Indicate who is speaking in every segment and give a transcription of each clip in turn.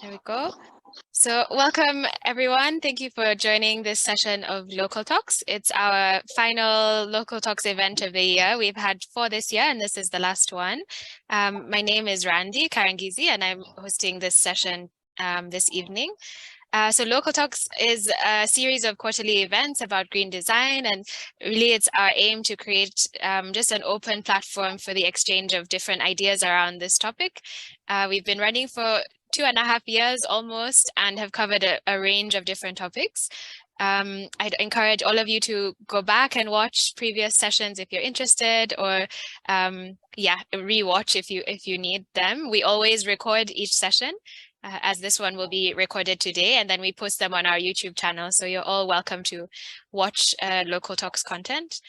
Speaker 1: There we go. So welcome everyone. Thank you for joining this session of Local Talks. It's our final Local Talks event of the year. We've had 4 this year and this is the last one. My name is Randy Karangizi and I'm hosting this session this evening. So Local Talks is a series of quarterly events about green design, and really it's our aim to create just an open platform for the exchange of different ideas around this topic. We've been running for 2.5 years almost and have covered a range of different topics. I'd encourage all of you to go back and watch previous sessions if you're interested, or rewatch if you need them. We always record each session, as this one will be recorded today, and then we post them on our YouTube channel. So you're all welcome to watch Local Talks content.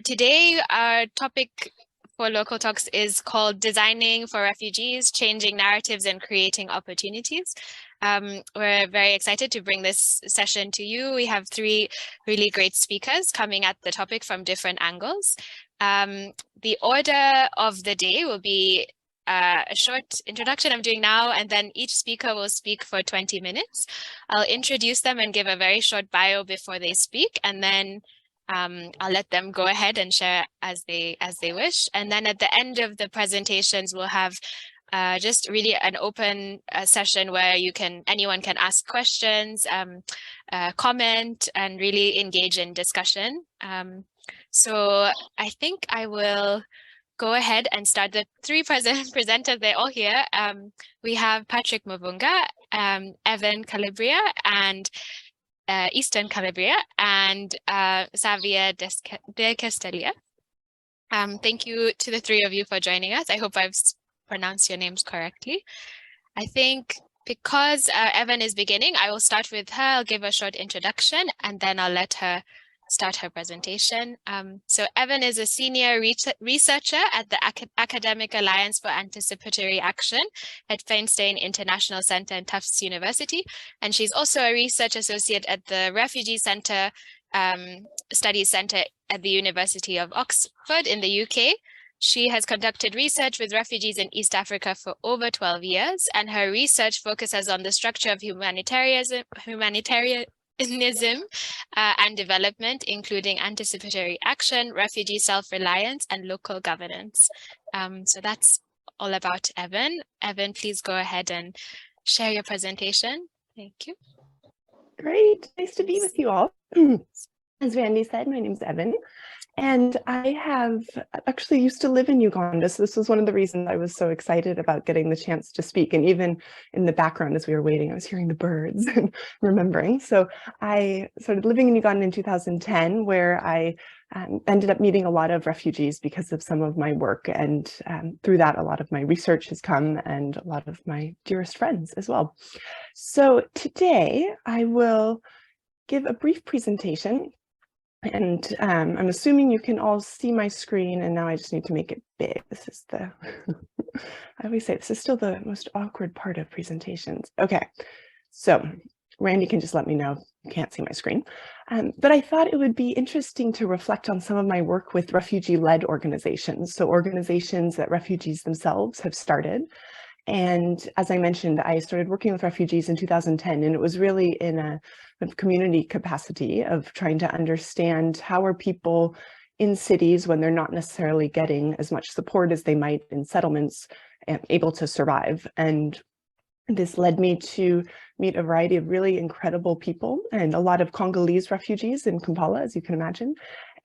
Speaker 1: Today, our topic for Local Talks is called Designing for Refugees, Changing Narratives and Creating Opportunities. We're very excited to bring this session to you. We have 3 really great speakers coming at the topic from different angles. The order of the day will be a short introduction I'm doing now, and then each speaker will speak for 20 minutes. I'll introduce them and give a very short bio before they speak, and then I'll let them go ahead and share as they wish. And then at the end of the presentations, we'll have just really an open session where anyone can ask questions, comment, and really engage in discussion. So I think I will go ahead and start. The 3 presenters, they're all here. We have Patrick Muvunga, Easton-Calabria, and Easton-Calabria, and Xavier de Kestelier. Thank you to the 3 of you for joining us. I hope I've pronounced your names correctly. I think because Evan is beginning, I will start with her. I'll give a short introduction, and then I'll let her start her presentation. So Evan is a senior researcher at the Academic Alliance for Anticipatory Action at Feinstein International Centre and Tufts University. And she's also a research associate at the Refugee Studies Centre at the University of Oxford in the UK. She has conducted research with refugees in East Africa for over 12 years, and her research focuses on the structure of humanitarianism and development, including anticipatory action, refugee self-reliance, and local governance. So that's all about Evan. Evan, please go ahead and share your presentation. Thank you.
Speaker 2: Great. Nice to be with you all. As Randy said, my name is Evan, and I have actually used to live in Uganda. So this was one of the reasons I was so excited about getting the chance to speak. And even in the background as we were waiting, I was hearing the birds and remembering. So I started living in Uganda in 2010, where I ended up meeting a lot of refugees because of some of my work. And through that, a lot of my research has come, and a lot of my dearest friends as well. So today I will give a brief presentation. And I'm assuming you can all see my screen, and now I just need to make it big. This is I always say this is still the most awkward part of presentations. Okay, so Randy can just let me know if you can't see my screen. But I thought it would be interesting to reflect on some of my work with refugee-led organizations, so organizations that refugees themselves have started. And as I mentioned, I started working with refugees in 2010, and it was really in a community capacity of trying to understand how are people in cities, when they're not necessarily getting as much support as they might in settlements, able to survive. And this led me to meet a variety of really incredible people, and a lot of Congolese refugees in Kampala, as you can imagine.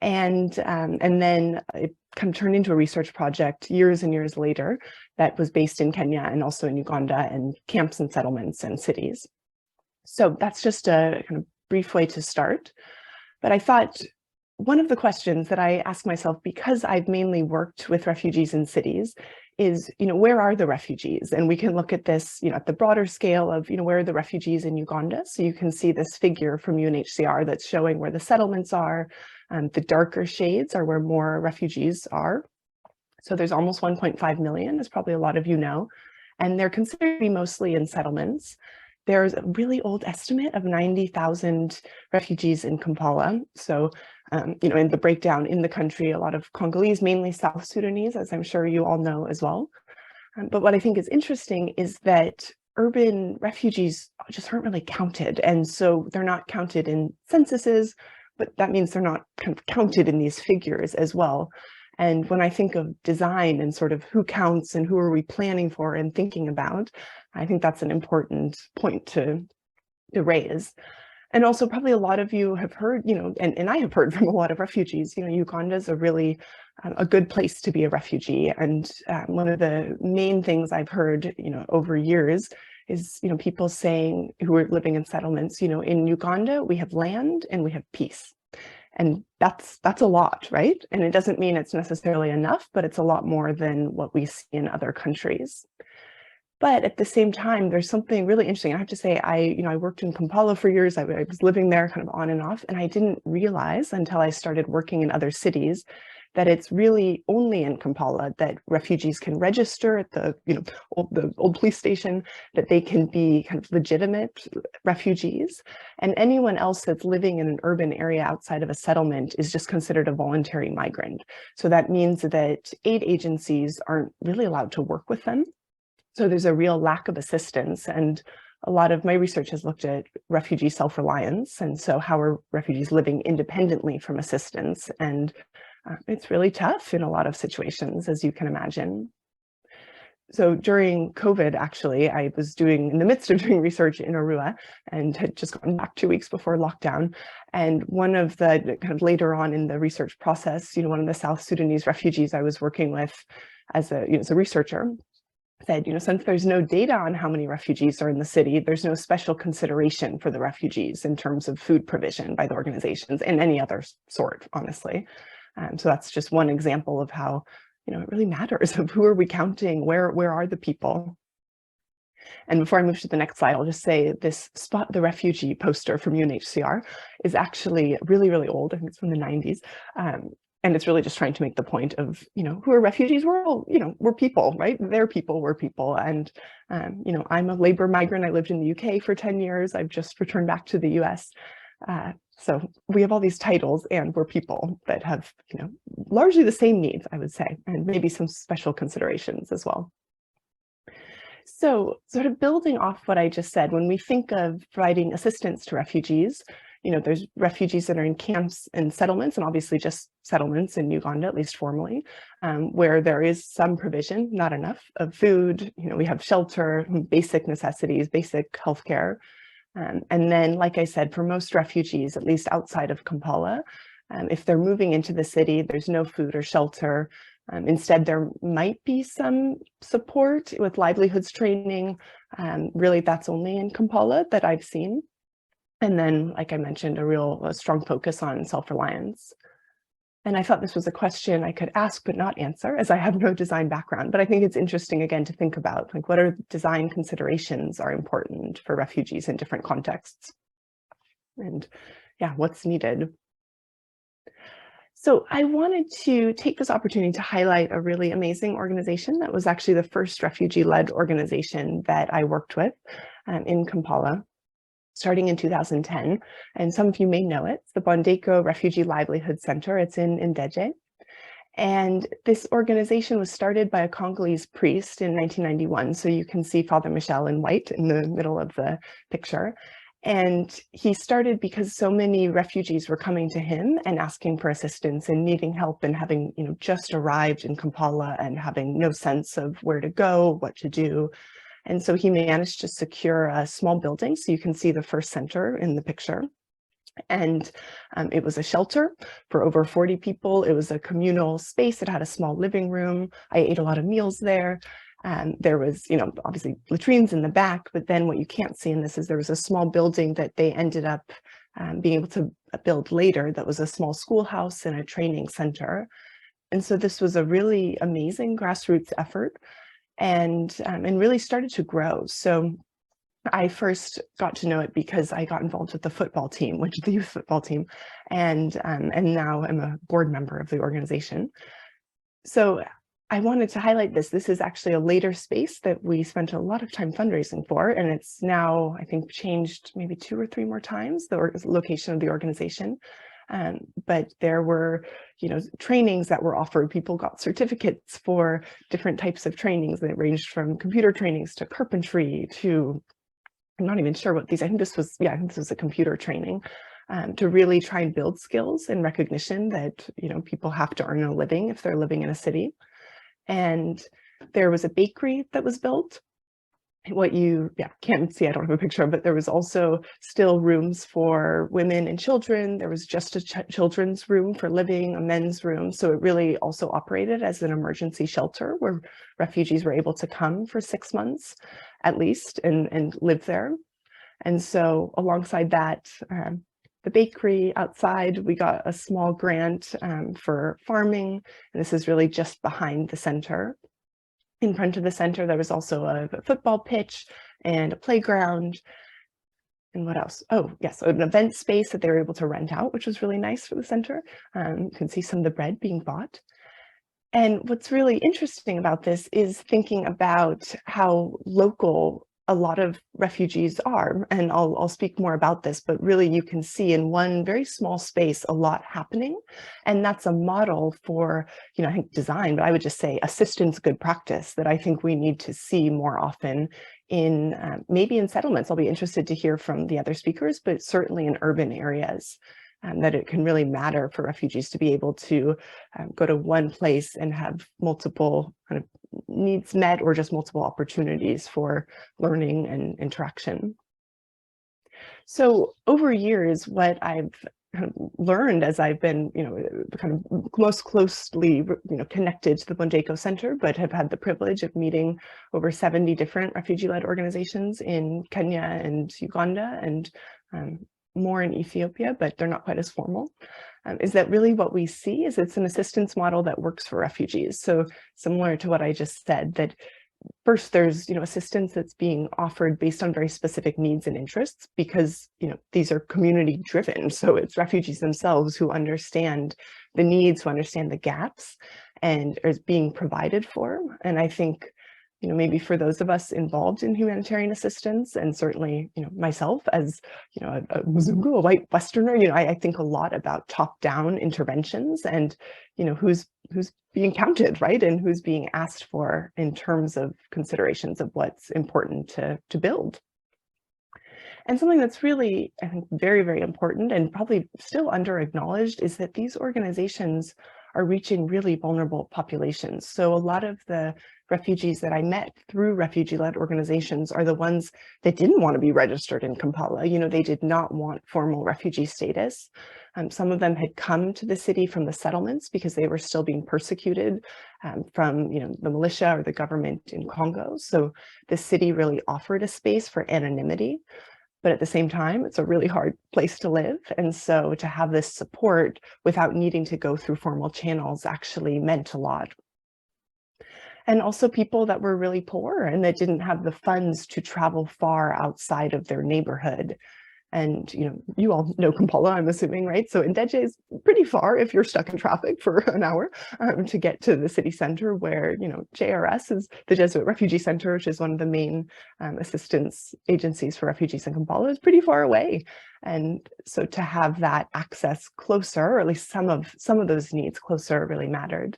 Speaker 2: And then it kind of turned into a research project years and years later that was based in Kenya and also in Uganda, and camps and settlements and cities. So that's just a kind of brief way to start. But I thought one of the questions that I ask myself, because I've mainly worked with refugees in cities, is, where are the refugees? And we can look at this, at the broader scale of, where are the refugees in Uganda? So you can see this figure from UNHCR that's showing where the settlements are. The darker shades are where more refugees are. So there's almost 1.5 million, as probably a lot of you know, and they're considered to be mostly in settlements. There's a really old estimate of 90,000 refugees in Kampala. So in the breakdown in the country, a lot of Congolese, mainly South Sudanese, as I'm sure you all know as well. But what I think is interesting is that urban refugees just aren't really counted. And so they're not counted in censuses, but that means they're not kind of counted in these figures as well. And when I think of design and sort of who counts and who are we planning for and thinking about, I think that's an important point to raise. And also probably a lot of you have heard, and I have heard from a lot of refugees, Uganda is a really a good place to be a refugee. And one of the main things I've heard, over years is, people saying who are living in settlements, in Uganda, we have land and we have peace. And that's a lot, right? And it doesn't mean it's necessarily enough, but it's a lot more than what we see in other countries. But at the same time, there's something really interesting. I have to say, I worked in Kampala for years. I was living there kind of on and off, and I didn't realize until I started working in other cities that it's really only in Kampala that refugees can register at the old police station, that they can be kind of legitimate refugees, and anyone else that's living in an urban area outside of a settlement is just considered a voluntary migrant. So that means that aid agencies aren't really allowed to work with them. So there's a real lack of assistance, and a lot of my research has looked at refugee self-reliance, and so how are refugees living independently from assistance, and it's really tough in a lot of situations, as you can imagine. So during COVID, actually, I was in the midst of doing research in Arua and had just gotten back 2 weeks before lockdown. And one of the kind of later on in the research process, one of the South Sudanese refugees I was working with as a researcher said, since there's no data on how many refugees are in the city, there's no special consideration for the refugees in terms of food provision by the organizations and any other sort, honestly. So that's just one example of how, it really matters of who are we counting, where are the people? And before I move to the next slide, I'll just say this Spot the Refugee poster from UNHCR is actually really, really old. I think it's from the 90s. And it's really just trying to make the point of, who are refugees? We're all, we're people, right? They're people, we're people. And, I'm a labor migrant. I lived in the UK for 10 years. I've just returned back to the US. So we have all these titles and we're people that have, largely the same needs, I would say, and maybe some special considerations as well. So sort of building off what I just said, when we think of providing assistance to refugees, there's refugees that are in camps and settlements, and obviously just settlements in Uganda, at least formally, where there is some provision, not enough, of food. We have shelter, basic necessities, basic healthcare. And then, like I said, for most refugees, at least outside of Kampala, if they're moving into the city, there's no food or shelter. Instead, there might be some support with livelihoods training. Really, that's only in Kampala that I've seen. And then, like I mentioned, a strong focus on self-reliance. And I thought this was a question I could ask but not answer, as I have no design background. But I think it's interesting, again, to think about, like, what are design considerations are important for refugees in different contexts? And yeah, what's needed? So I wanted to take this opportunity to highlight a really amazing organization that was actually the first refugee-led organization that I worked with in Kampala, starting in 2010. And some of you may know it. It's the Bondeko Refugee Livelihood Centre. It's in Ndeje. And this organization was started by a Congolese priest in 1991. So you can see Father Michel in white in the middle of the picture. And he started because so many refugees were coming to him and asking for assistance and needing help and having, just arrived in Kampala and having no sense of where to go, what to do. And so he managed to secure a small building. So you can see the first center in the picture. And it was a shelter for over 40 people. It was a communal space. It had a small living room. I ate a lot of meals there. There was, obviously latrines in the back, but then what you can't see in this is there was a small building that they ended up being able to build later that was a small schoolhouse and a training center. And so this was a really amazing grassroots effort and really started to grow. So I first got to know it because I got involved with the football team, which is the youth football team, and now I'm a board member of the organization. So I wanted to highlight this. This is actually a later space that we spent a lot of time fundraising for, and it's now, I think, changed maybe 2 or 3 more times, the location of the organization. But there were, trainings that were offered. People got certificates for different types of trainings that ranged from computer trainings to carpentry to, I'm not even sure what these, I think this was a computer training, to really try and build skills and recognition that, people have to earn a living if they're living in a city. And there was a bakery that was built. What you can't see, I don't have a picture, but there was also still rooms for women and children. There was just a children's room for living, a men's room. So it really also operated as an emergency shelter where refugees were able to come for 6 months at least and live there. And so alongside that, the bakery outside, we got a small grant for farming. And this is really just behind the center. In front of the center, there was also a football pitch and a playground. And what else? Oh, yes, an event space that they were able to rent out, which was really nice for the center. You can see some of the bread being bought. And what's really interesting about this is thinking about how local a lot of refugees are. And I'll speak more about this, but really you can see in one very small space a lot happening. And that's a model for, I think design, but I would just say assistance good practice that I think we need to see more often in maybe in settlements. I'll be interested to hear from the other speakers, but certainly in urban areas. That it can really matter for refugees to be able to go to one place and have multiple kind of needs met or just multiple opportunities for learning and interaction. So over years, what I've kind of learned as I've been, kind of most closely, connected to the Bondeko Center, but have had the privilege of meeting over 70 different refugee-led organizations in Kenya and Uganda and more in Ethiopia, but they're not quite as formal, is that really what we see is it's an assistance model that works for refugees. So similar to what I just said, that first there's, assistance that's being offered based on very specific needs and interests because, these are community driven. So it's refugees themselves who understand the needs, who understand the gaps and is being provided for. And I think, maybe for those of us involved in humanitarian assistance, and certainly, myself as, a Muzungu, a white Westerner, I think a lot about top-down interventions and, who's being counted, right? And who's being asked for in terms of considerations of what's important to build. And something that's really, I think, very, very important and probably still under-acknowledged is that these organizations are reaching really vulnerable populations. So a lot of the refugees that I met through refugee-led organizations are the ones that didn't want to be registered in Kampala. They did not want formal refugee status. Some of them had come to the city from the settlements because they were still being persecuted from the militia or the government in Congo. So the city really offered a space for anonymity. But at the same time, it's a really hard place to live. And so to have this support without needing to go through formal channels actually meant a lot. And also people that were really poor and that didn't have the funds to travel far outside of their neighborhood. And, you all know Kampala, I'm assuming, right? So Ndeje is pretty far if you're stuck in traffic for an hour to get to the city center where, JRS is the Jesuit Refugee Center, which is one of the main assistance agencies for refugees in Kampala, is pretty far away. And so to have that access closer, or at least some of those needs closer, really mattered.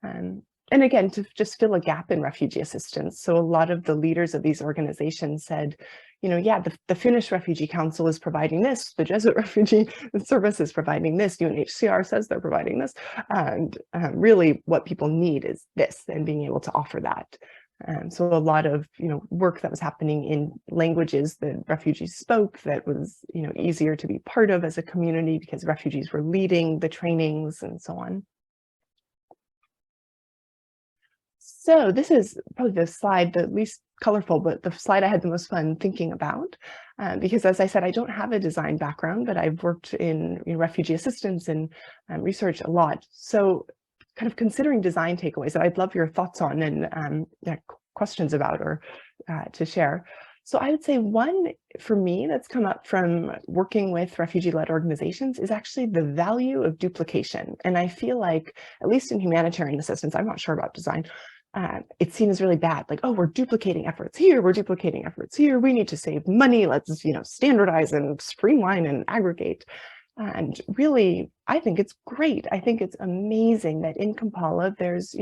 Speaker 2: And again, to just fill a gap in refugee assistance. So a lot of the leaders of these organizations said, the Finnish Refugee Council is providing this, the Jesuit Refugee Service is providing this, UNHCR says they're providing this, and really what people need is this, and being able to offer that. So a lot of work that was happening in languages that refugees spoke that was easier to be part of as a community because refugees were leading the trainings and so on. So this is probably the slide, the least colorful, but the slide I had the most fun thinking about, because as I said, I don't have a design background, but I've worked in refugee assistance and research a lot. So kind of considering design takeaways that I'd love your thoughts on and questions about or to share. So I would say one for me that's come up from working with refugee-led organizations is actually the value of duplication. And I feel like, at least in humanitarian assistance, I'm not sure about design, it's seen as really bad. Like, oh, we're duplicating efforts here, we're duplicating efforts here. We need to save money. Let's, standardize and streamline and aggregate. And really, I think it's great. I think it's amazing that in Kampala, there's,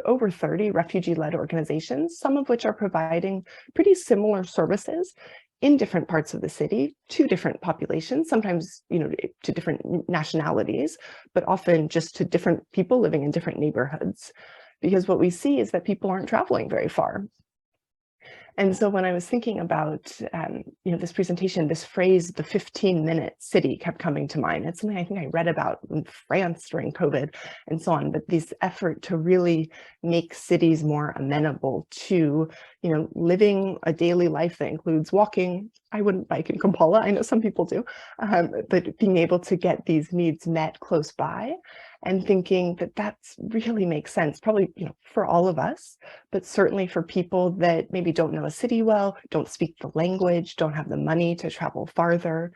Speaker 2: over 30 refugee-led organizations, some of which are providing pretty similar services in different parts of the city to different populations, sometimes, to different nationalities, but often just to different people living in different neighborhoods. Because what we see is that people aren't traveling very far. And so when I was thinking about, this presentation, this phrase, the 15-minute city, kept coming to mind. It's something I think I read about in France during COVID and so on, but this effort to really make cities more amenable to, living a daily life that includes walking. I wouldn't bike in Kampala, I know some people do, but being able to get these needs met close by, and thinking that that's really makes sense, probably, for all of us, but certainly for people that maybe don't know a city well, don't speak the language, don't have the money to travel farther,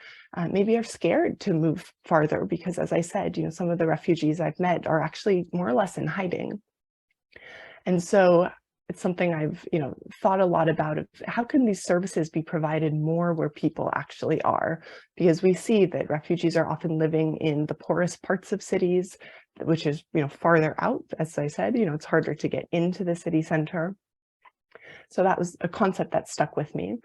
Speaker 2: maybe are scared to move farther because, as I said, some of the refugees I've met are actually more or less in hiding. And so it's something I've, thought a lot about, of how can these services be provided more where people actually are? Because we see that refugees are often living in the poorest parts of cities, which is, farther out, as I said, it's harder to get into the city center. So that was a concept that stuck with me.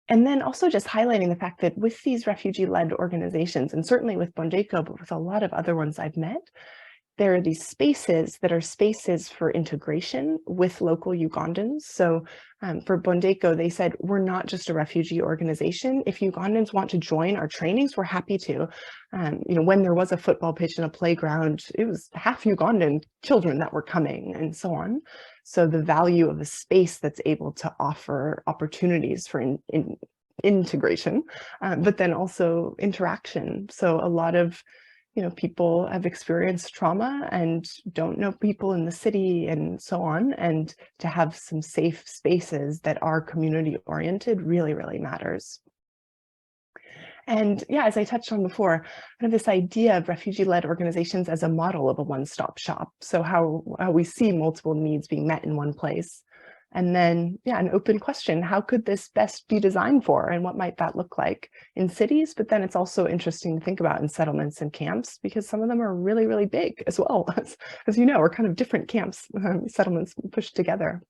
Speaker 2: And then also just highlighting the fact that with these refugee-led organizations, and certainly with Bondeko, but with a lot of other ones I've met, there are these spaces that are spaces for integration with local Ugandans. So for Bondeko, they said, we're not just a refugee organization. If Ugandans want to join our trainings, we're happy to. When there was a football pitch and a playground, it was half Ugandan children that were coming and so on. So the value of a space that's able to offer opportunities for integration, but then also interaction. So a lot of people have experienced trauma and don't know people in the city and so on. And to have some safe spaces that are community oriented really, really matters. And yeah, as I touched on before, kind of this idea of refugee-led organizations as a model of a one-stop shop. So how we see multiple needs being met in one place. And then, yeah, an open question, how could this best be designed for, and what might that look like in cities? But then it's also interesting to think about in settlements and camps, because some of them are really, really big as well. As you know, are kind of different camps, settlements pushed together.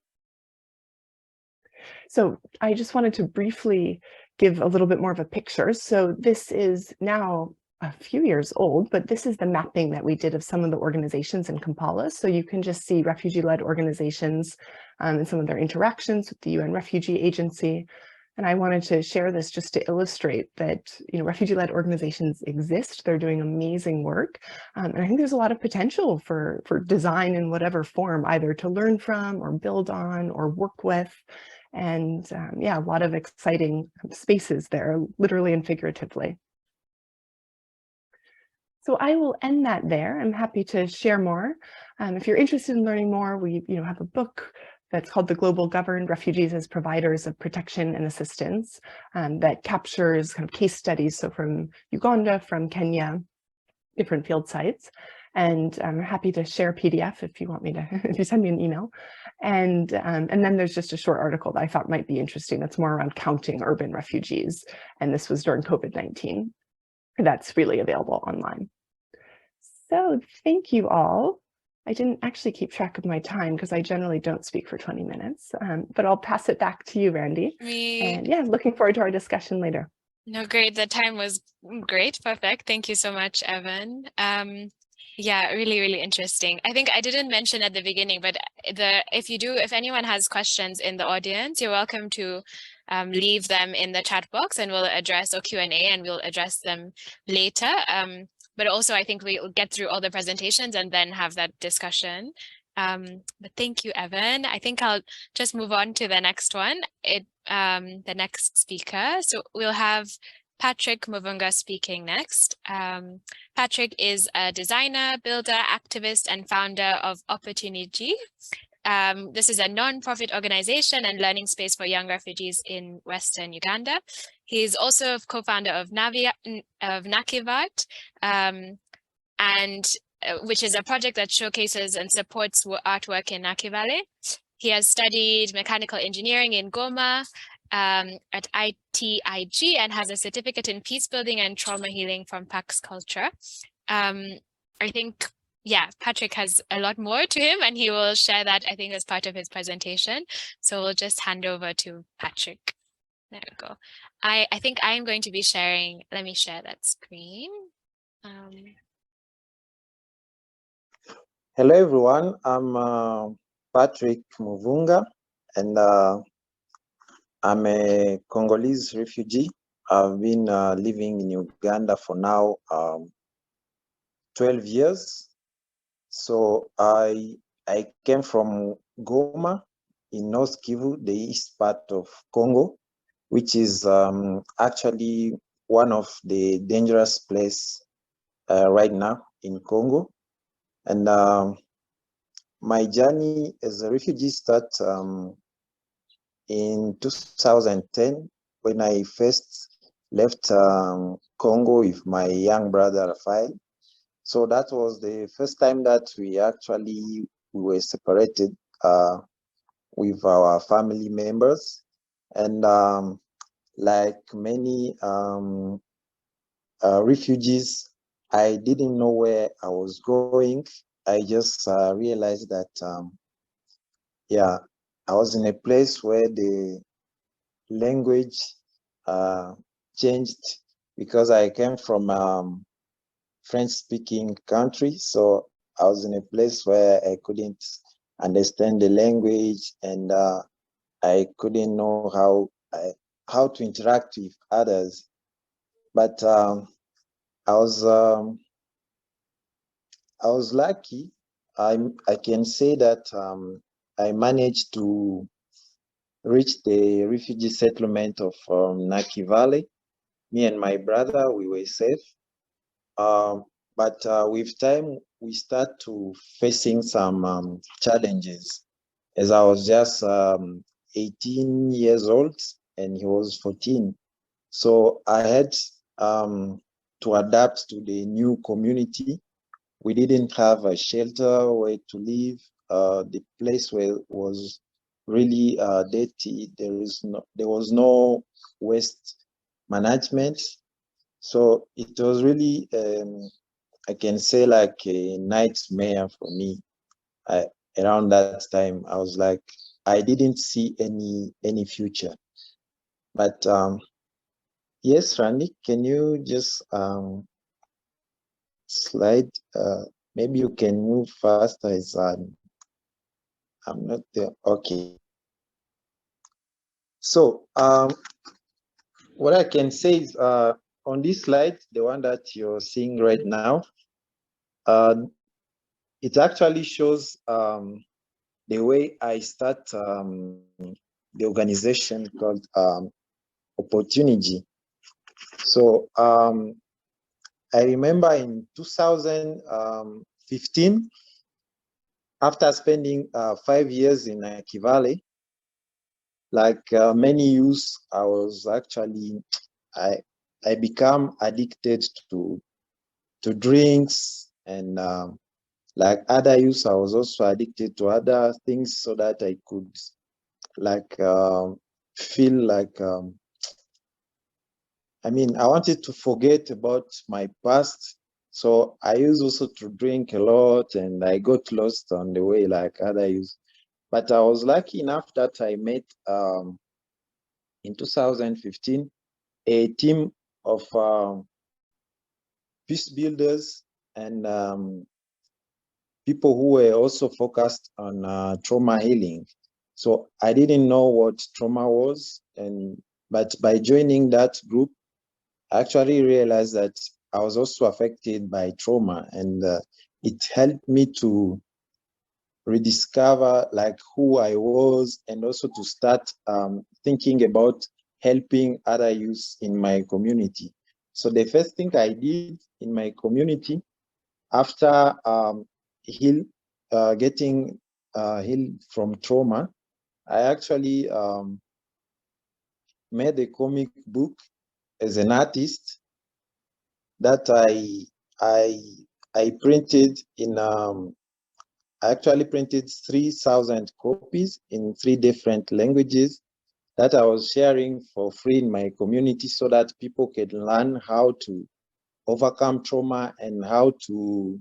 Speaker 2: So I just wanted to briefly give a little bit more of a picture. So this is now a few years old, but this is the mapping that we did of some of the organizations in Kampala. So you can just see refugee-led organizations and some of their interactions with the UN Refugee Agency. And I wanted to share this just to illustrate that, refugee-led organizations exist. They're doing amazing work. And I think there's a lot of potential for design in whatever form, either to learn from or build on or work with. And yeah, a lot of exciting spaces there, literally and figuratively. So I will end that there. I'm happy to share more. If you're interested in learning more, we have a book that's called The Global Governed: Refugees as Providers of Protection and Assistance, that captures kind of case studies, so from Uganda, from Kenya, different field sites. And I'm happy to share a PDF if you want me to, if you send me an email. And then there's just a short article that I thought might be interesting that's more around counting urban refugees. And this was during COVID-19. That's freely available online. So thank you all. I didn't actually keep track of my time because I generally don't speak for 20 minutes, but I'll pass it back to you, Randy. And yeah, looking forward to our discussion later.
Speaker 1: No, great. The time was great. Perfect. Thank you so much, Evan. Yeah, really, really interesting. I think I didn't mention at the beginning, but if anyone has questions in the audience, you're welcome to leave them in the chat box, and we'll address, or Q&A, and we'll address them later. But also, I think we'll get through all the presentations and then have that discussion. But thank you, Evan. I think I'll just move on to the next one. The next speaker. So we'll have Patrick Muvunga speaking next. Patrick is a designer, builder, activist, and founder of Opportunigee. This is a non-profit organization and learning space for young refugees in Western Uganda. He's also co-founder of Nakivat, which is a project that showcases and supports artwork in Naki Valley. He has studied mechanical engineering in Goma at ITIG and has a certificate in peace building and trauma healing from Pax Culture. I think, yeah, Patrick has a lot more to him and he will share that, I think, as part of his presentation. So we'll just hand over to Patrick. There we go. I think I'm going to be sharing, let me share that screen.
Speaker 3: Hello, everyone. I'm Patrick Muvunga, and I'm a Congolese refugee. I've been living in Uganda for now 12 years. So I came from Goma in North Kivu, the east part of Congo, which is actually one of the dangerous places right now in Congo. And my journey as a refugee started in 2010 when I first left Congo with my young brother Rafael. So that was the first time that we were separated with our family members. And like many refugees, I didn't know where I was going. I just realized that, yeah, I was in a place where the language changed because I came from French-speaking country. So I was in a place where I couldn't understand the language and I couldn't know how to interact with others. But I was lucky. I can say that I managed to reach the refugee settlement of Naki Valley. Me and my brother, we were safe. But with time, we start to facing some challenges. As I was just 18 years old and he was 14. So I had to adapt to the new community. We didn't have a shelter where to live. The place was really dirty. There was no waste management. So it was really, I can say, like a nightmare for me. Around that time, I was like, I didn't see any future. But yes, Randy, can you just slide? Maybe you can move faster as I'm not there. Okay. So what I can say is on this slide, the one that you're seeing right now, it actually shows the way I start the organization called Opportunigee. So I remember in 2015, after spending 5 years in Kivale, like many youth, I become addicted to drinks and like other youth, I was also addicted to other things so that I could like feel like I wanted to forget about my past. So I used also to drink a lot and I got lost on the way like other youth. But I was lucky enough that I met in 2015 a team of peace builders and people who were also focused on trauma healing. So I didn't know what trauma was, but by joining that group, I actually realized that I was also affected by trauma, and it helped me to rediscover like who I was, and also to start thinking about helping other youth in my community. So the first thing I did in my community after getting healed from trauma, I actually made a comic book as an artist that I printed in I actually printed 3,000 copies in 3 different languages, that I was sharing for free in my community so that people can learn how to overcome trauma and how to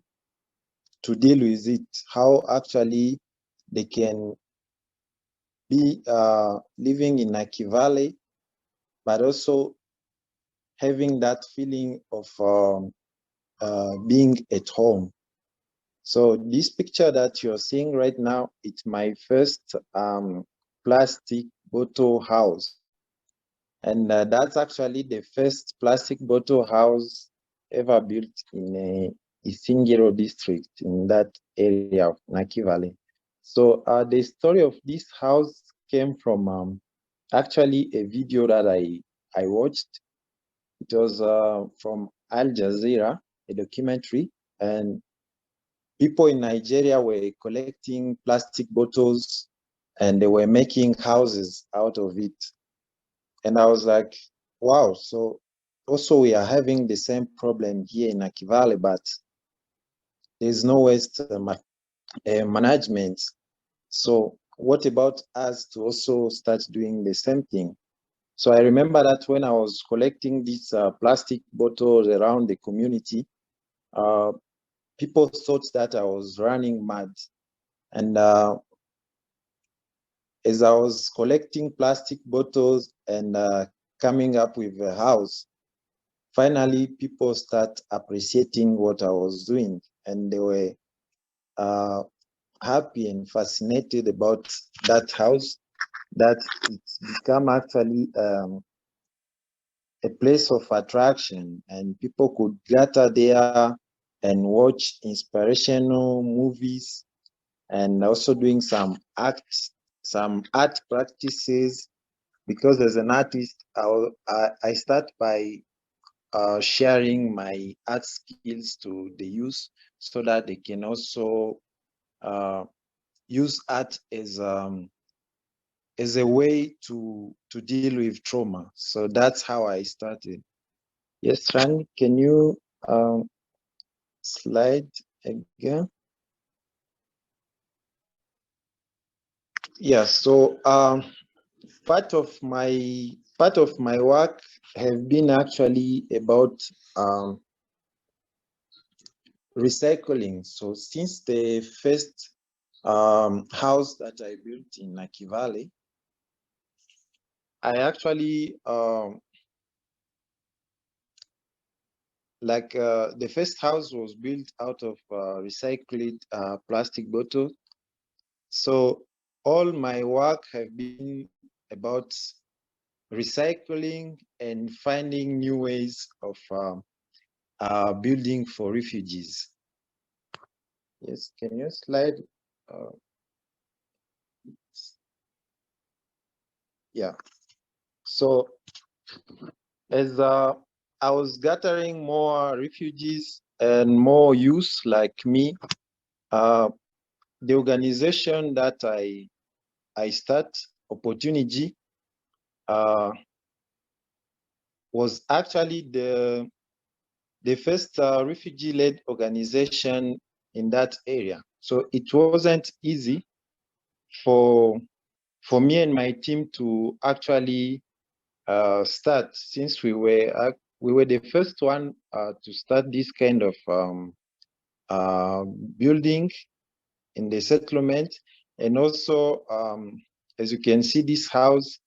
Speaker 3: deal with it, how actually they can be living in Naki Valley, but also having that feeling of being at home. So this picture that you're seeing right now, it's my first plastic bottle house. And that's actually the first plastic bottle house ever built in a Isingiro district in that area of Naki Valley. So the story of this house came from actually a video that I watched. It was from Al Jazeera, a documentary, and people in Nigeria were collecting plastic bottles and they were making houses out of it. And I was like, wow, so also we are having the same problem here in Naki Valley, but there's no waste management. So what about us to also start doing the same thing? So I remember that when I was collecting these plastic bottles around the community, people thought that I was running mad. And as I was collecting plastic bottles and coming up with a house, finally people start appreciating what I was doing, and they were happy and fascinated about that house, that it's become actually a place of attraction, and people could gather there and watch inspirational movies and also doing some art practices. Because as an artist, I start by sharing my art skills to the youth so that they can also use art as a way to deal with trauma. So that's how I started. Yes, Rani, can you slide again? Yeah, so part of my work have been actually about recycling. So since the first house that I built in Naki Valley, I actually the first house was built out of recycled plastic bottles. So all my work have been about recycling and finding new ways of building for refugees. Yes, can you slide? Yeah. So as I was gathering more refugees and more youth like me, the organization that I start, Opportunigee, was actually the first refugee-led organization in that area. So it wasn't easy for me and my team to actually start, since we were the first one to start this kind of building in the settlement. And also, as you can see, this house,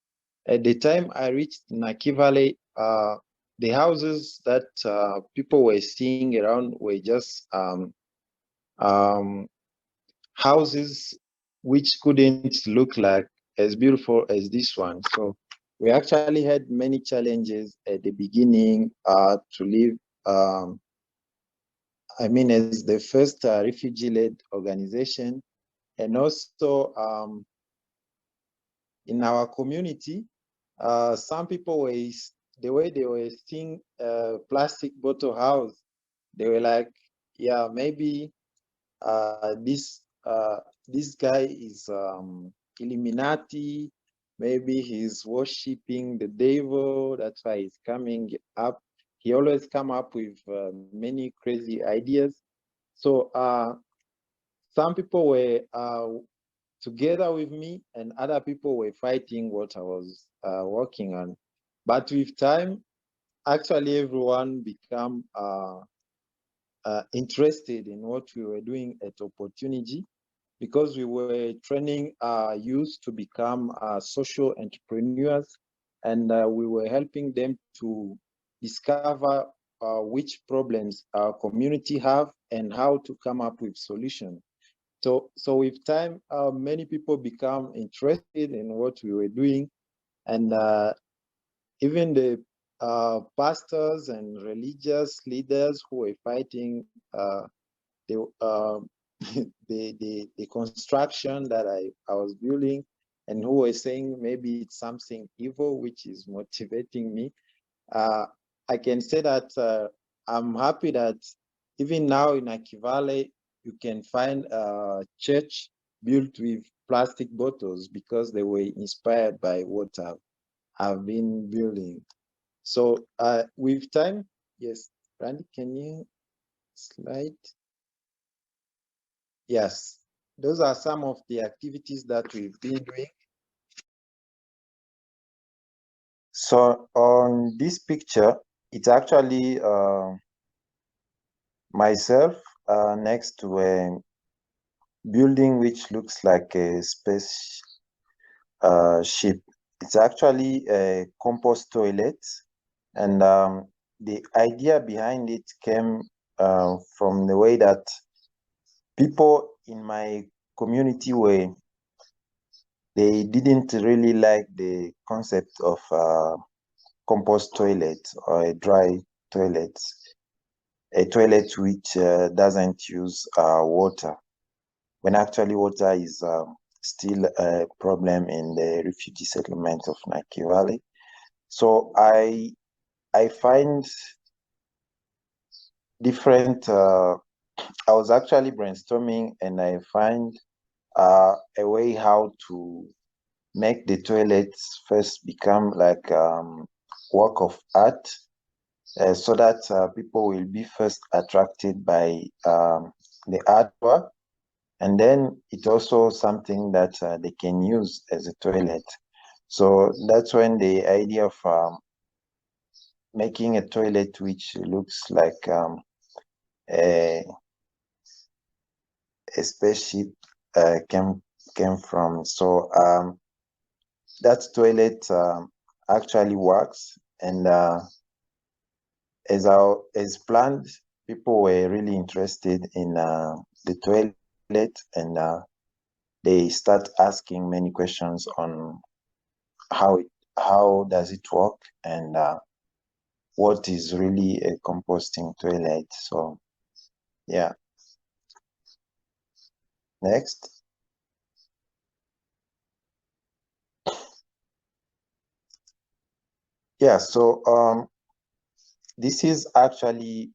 Speaker 3: at the time I reached Naki Valley, the houses that people were seeing around were just houses which couldn't look like as beautiful as this one. So we actually had many challenges at the beginning to live, as the first refugee-led organization. And also in our community, some people were, the way they were seeing plastic bottle house, they were like, yeah, maybe this guy is Illuminati, maybe he's worshiping the devil, that's why he's coming up. He always come up with many crazy ideas. So some people were together with me, and other people were fighting what I was working on. But with time, actually everyone became interested in what we were doing at Opportunigee, because we were training youth to become social entrepreneurs, and we were helping them to discover which problems our community have and how to come up with solutions. So with time, many people become interested in what we were doing, and even the pastors and religious leaders who were fighting the, the construction that I was building, and who were saying maybe it's something evil, which is motivating me. I can say that I'm happy that even now in Naki Valley, you can find a church built with plastic bottles because they were inspired by what I've been building. So with time, yes, Randy, can you slide? Yes, those are some of the activities that we've been doing. So on this picture, it's actually myself next to a building which looks like a space ship. It's actually a compost toilet, and the idea behind it came from the way that people in my community they didn't really like the concept of compost toilet or a dry toilet, a toilet which doesn't use water, when actually water is still a problem in the refugee settlement of Naki Valley. So I find different, I was actually brainstorming, and I find a way how to make the toilets first become like work of art, so that people will be first attracted by the artwork, and then it's also something that they can use as a toilet. So that's when the idea of making a toilet which looks like a spaceship came from. So that toilet actually works, and as planned, people were really interested in the toilet, and they start asking many questions on how does it work, and what is really a composting toilet. So yeah, next. Yeah, so this is actually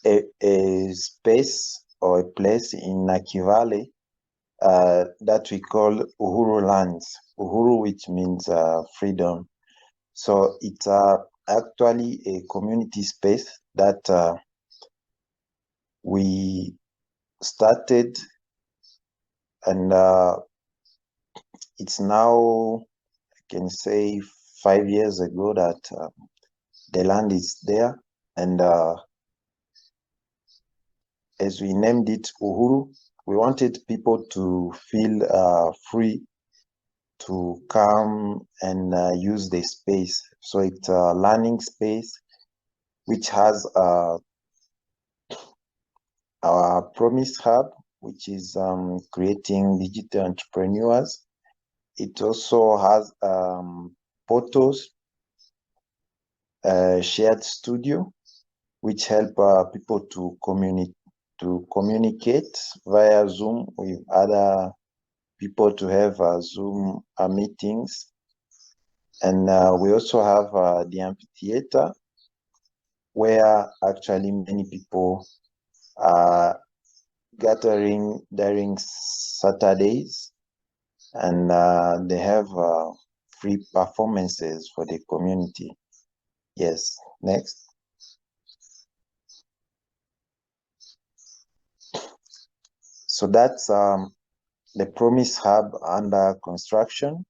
Speaker 3: a space or a place in Naki Valley that we call Uhuru Lands. Uhuru, which means freedom. So it's actually a community space that we started, and it's now, I can say, 5 years ago that the land is there, and as we named it Uhuru, we wanted people to feel free to come and use the space. So it's a learning space which has our Promise Hub, which is creating digital entrepreneurs. It also has photos, shared studio, which help people to communicate via Zoom with other people, to have Zoom meetings. And we also have the amphitheater, where actually many people are gathering during Saturdays, and they have free performances for the community. Yes, next. So So that's the Promise Hub under construction.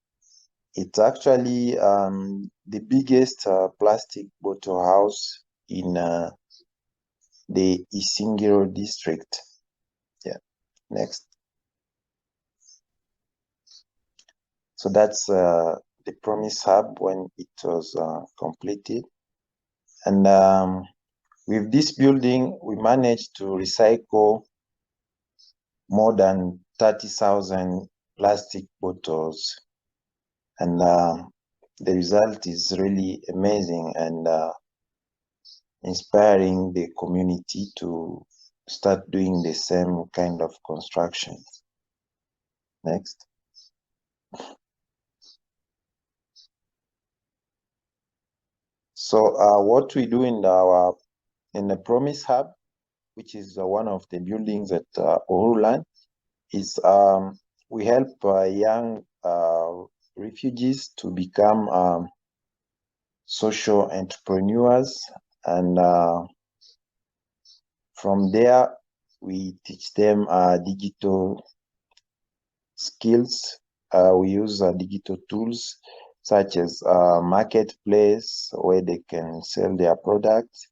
Speaker 3: It's actually the biggest plastic bottle house in the Isingiro district. Yeah, next. So that's the Promise Hub when it was completed. And with this building, we managed to recycle more than 30,000 plastic bottles. And the result is really amazing and inspiring the community to start doing the same kind of construction. Next. So what we do in the Promise Hub, which is one of the buildings at Oruland, is we help young refugees to become social entrepreneurs, and from there we teach them digital skills. We use digital tools such as marketplace where they can sell their products.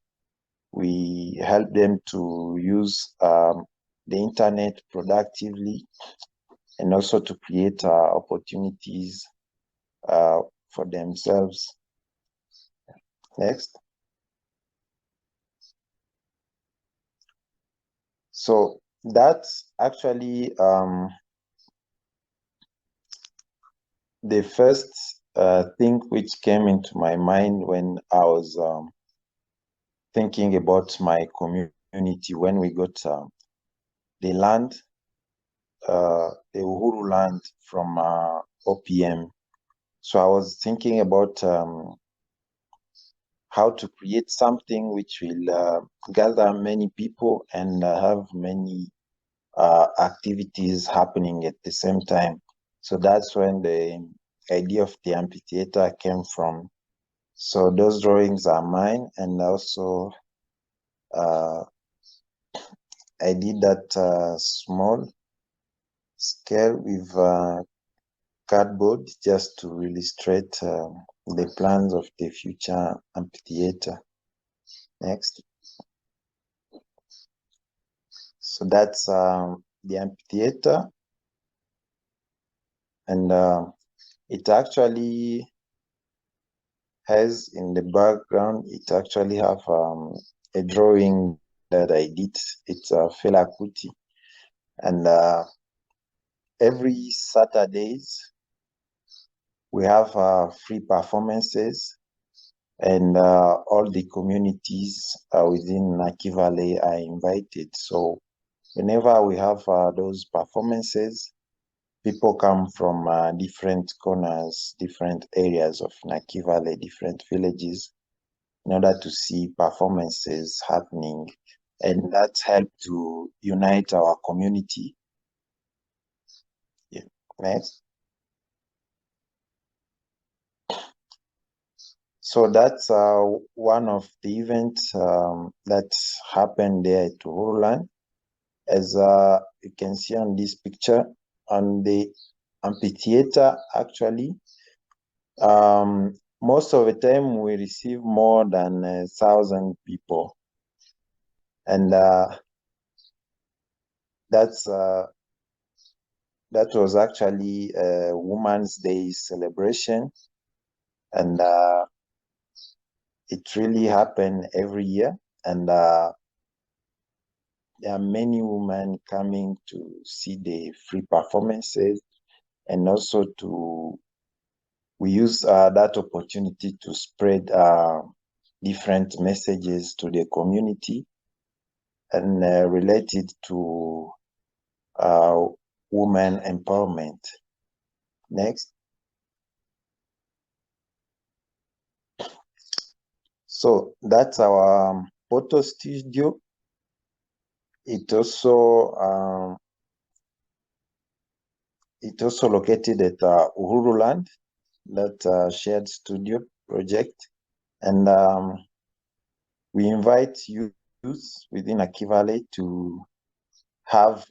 Speaker 3: We help them to use the internet productively and also to create opportunities for themselves. Next. So that's actually the first thing which came into my mind when I was thinking about my community when we got the land, the Uhuru land from OPM. So I was thinking about how to create something which will gather many people and have many activities happening at the same time. So that's when the idea of the amphitheater came from. So those drawings are mine, and also I did that small scale with cardboard just to illustrate the plans of the future amphitheater. Next. So that's the amphitheater, and it actually has in the background, it actually have a drawing that I did. It's Fela Kuti, and every Saturdays we have free performances, and all the communities within Naki Valley are invited. So whenever we have those performances, people come from different corners, different areas of Naki Valley, different villages, in order to see performances happening. And that helped to unite our community. Yeah. Next. So that's one of the events that happened there at Uruland. As you can see on this picture, on the amphitheater, actually, most of the time we receive more than 1,000 people. And that was actually a Women's Day celebration. And it really happened every year. And there are many women coming to see the free performances, and also we use that opportunity to spread different messages to the community and related to women empowerment. Next. So that's our photo studio. It also located at Uhuruland, that shared studio project, and we invite youth within Naki Valley to have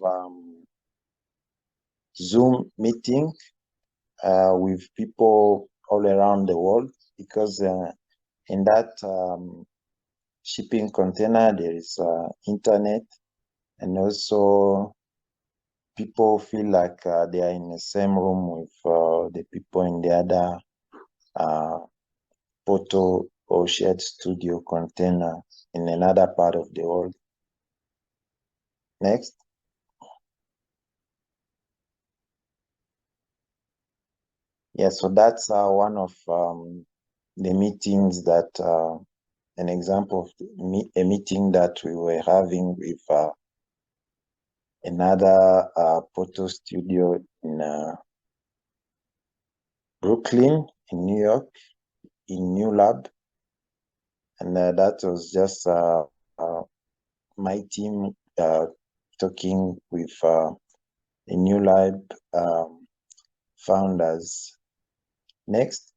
Speaker 3: Zoom meeting with people all around the world, because in that shipping container there is internet, and also people feel like they are in the same room with the people in the other photo or shared studio container in another part of the world. Next. Yeah, so that's one of the meetings that, an example of a meeting that we were having with another photo studio in Brooklyn, in New York, in New Lab. And that was just my team talking with the New Lab founders. Next.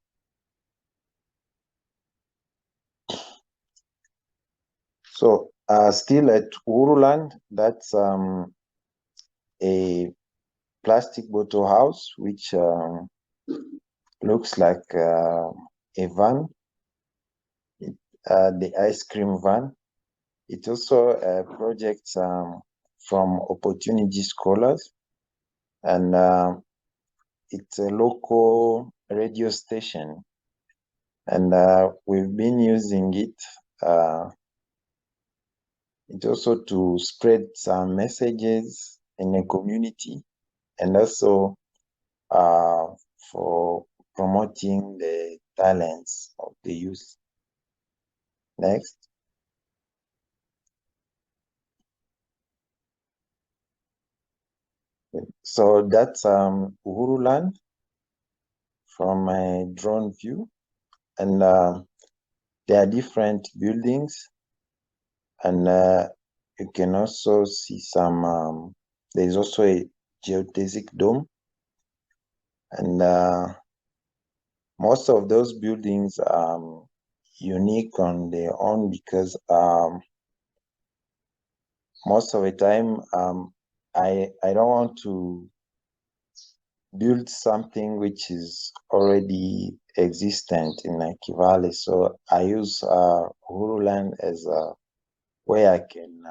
Speaker 3: So still at Uruland, that's a plastic bottle house, which looks like a van, the ice cream van. It's also a project from Opportunigee scholars, and it's a local radio station, and we've been using it. It also to spread some messages in the community, and also for promoting the talents of the youth. Next. So that's Uhuruland from a drone view, and there are different buildings, and you can also see some, there's also a geodesic dome, and most of those buildings are unique on their own, because most of the time I don't want to build something which is already existent in Nike Valley. So I use Uhuruland as a way I can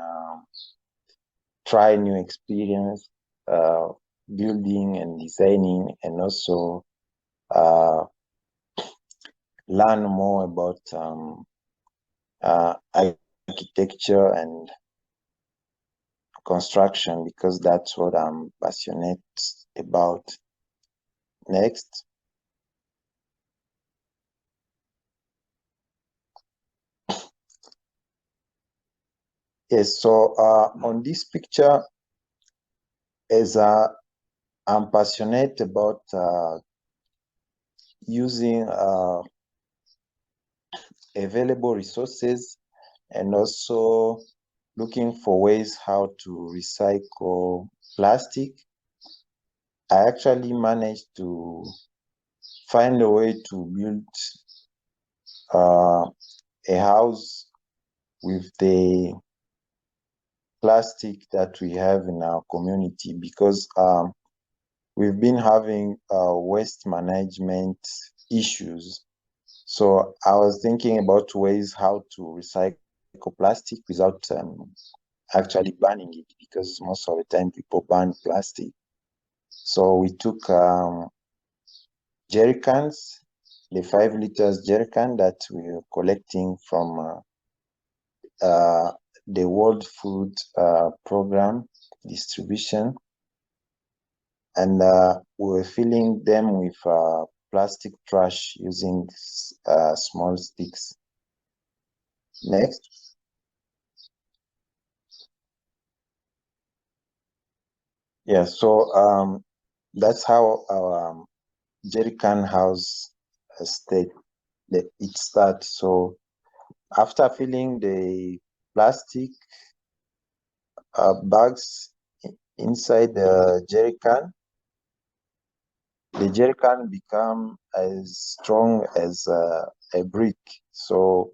Speaker 3: try new experience, building and designing, and also learn more about architecture and construction, because that's what I'm passionate about. Next. Yes, so on this picture, as I'm passionate about using available resources, and also looking for ways how to recycle plastic. I actually managed to find a way to build a house with the plastic that we have in our community, because we've been having waste management issues. So I was thinking about ways how to recycle plastic without actually banning it, because most of the time people ban plastic. So we took jerry cans, the 5 liters jerry can that we were collecting from the World Food Program distribution, and we were filling them with plastic trash using small sticks. Next. Yeah, so that's how our jerry can house it starts. So after filling the plastic bags inside the jerry can become as strong as a brick. So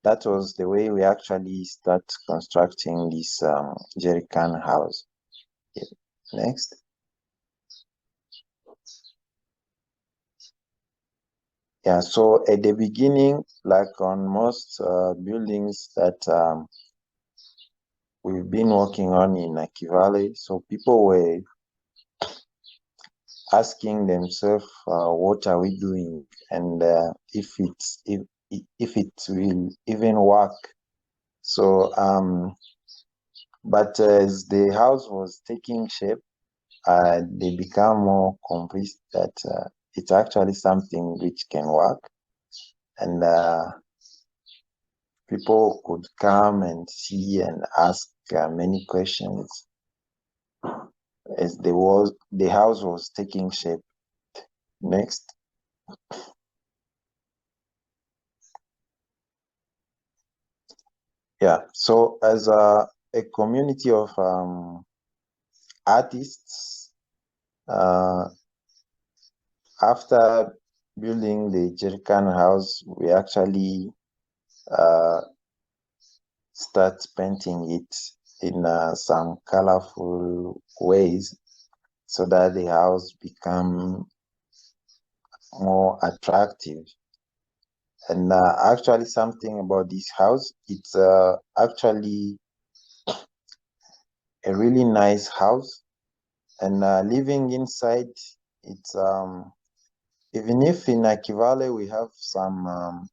Speaker 3: that was the way we actually start constructing this jerry can house. Yeah. Next. Yeah, so at the beginning, like on most buildings that we've been working on in Naki Valley, so people were asking themselves, what are we doing, and if it will even work. So, but as the house was taking shape, they become more convinced that it's actually something which can work, and people could come and see and ask many questions as the house was taking shape. Next. Yeah, so as a community of artists, after building the jerrycan house, we actually start painting it in some colorful ways so that the house become more attractive. And actually something about this house, it's actually a really nice house, and living inside, it's even if in Naki Valley we have some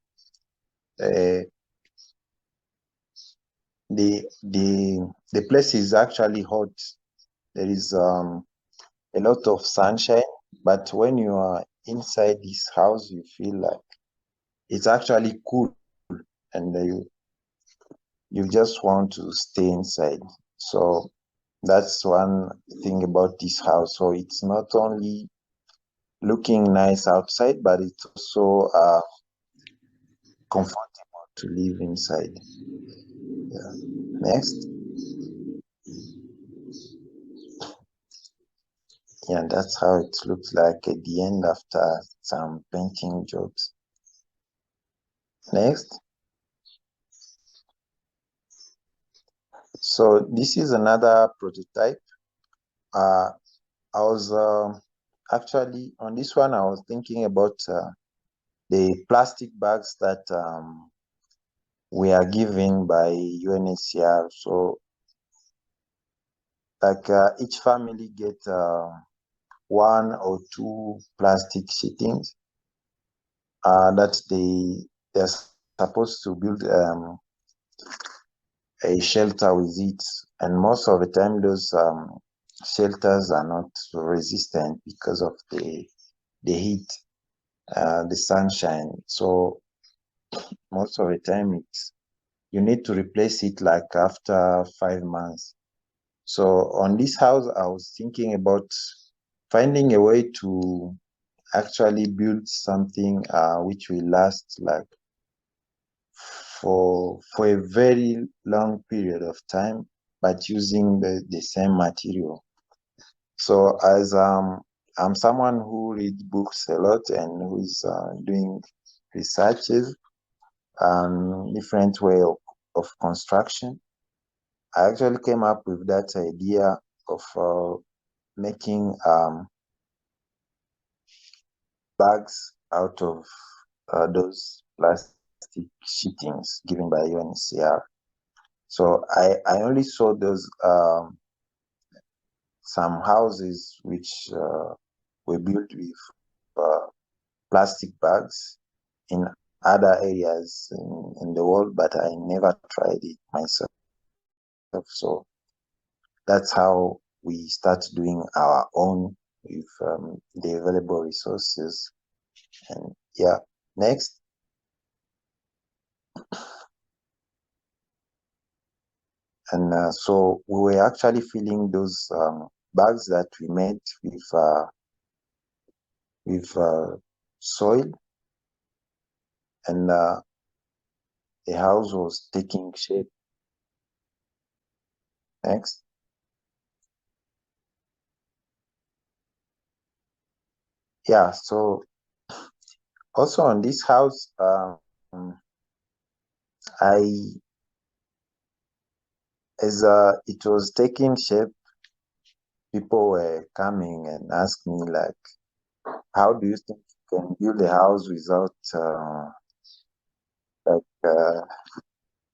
Speaker 3: the place is actually hot. There is a lot of sunshine, but when you are inside this house, you feel like it's actually cool, and you just want to stay inside. So that's one thing about this house. So it's not only looking nice outside, but it's also comfortable to live inside. Yeah. Next. Yeah, that's how it looks like at the end after some painting jobs. Next. So this is another prototype. I was actually on this one, I was thinking about the plastic bags that we are given by UNHCR. So like each family get one or two plastic sheetings that they're supposed to build a shelter with it, and most of the time those shelters are not resistant because of the heat, the sunshine. So most of the time you need to replace it like after 5 months. So on this house, I was thinking about finding a way to actually build something which will last like for a very long period of time, but using the same material. So as I'm someone who reads books a lot and who is doing researches different way of construction, I actually came up with that idea of making bags out of those plastic sheetings given by UNHCR. So I only saw those some houses which were built with plastic bags in other areas in the world, but I never tried it myself. So that's how we start doing our own with the available resources. And yeah, next. And so we were actually filling those bags that we made with soil, and the house was taking shape. Next. Yeah, so also on this house, as it was taking shape, people were coming and asking me like, how do you think can build a house without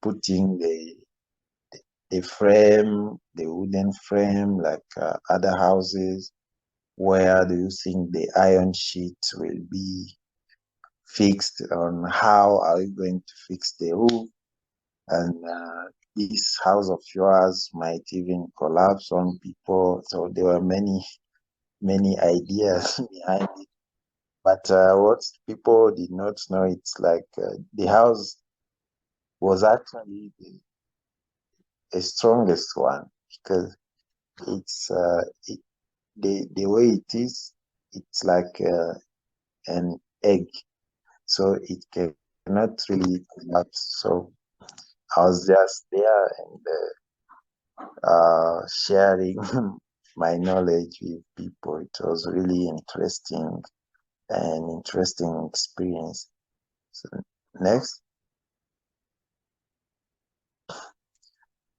Speaker 3: putting the frame, the wooden frame, like other houses. Where do you think the iron sheet will be fixed? On how are you going to fix the roof? And this house of yours might even collapse on people. So there were many ideas behind it. But what people did not know, it's like the house was actually the strongest one, because it's the way it is, it's like an egg, so it cannot really collapse. So I was just there and sharing my knowledge with people. It was really interesting experience. So next.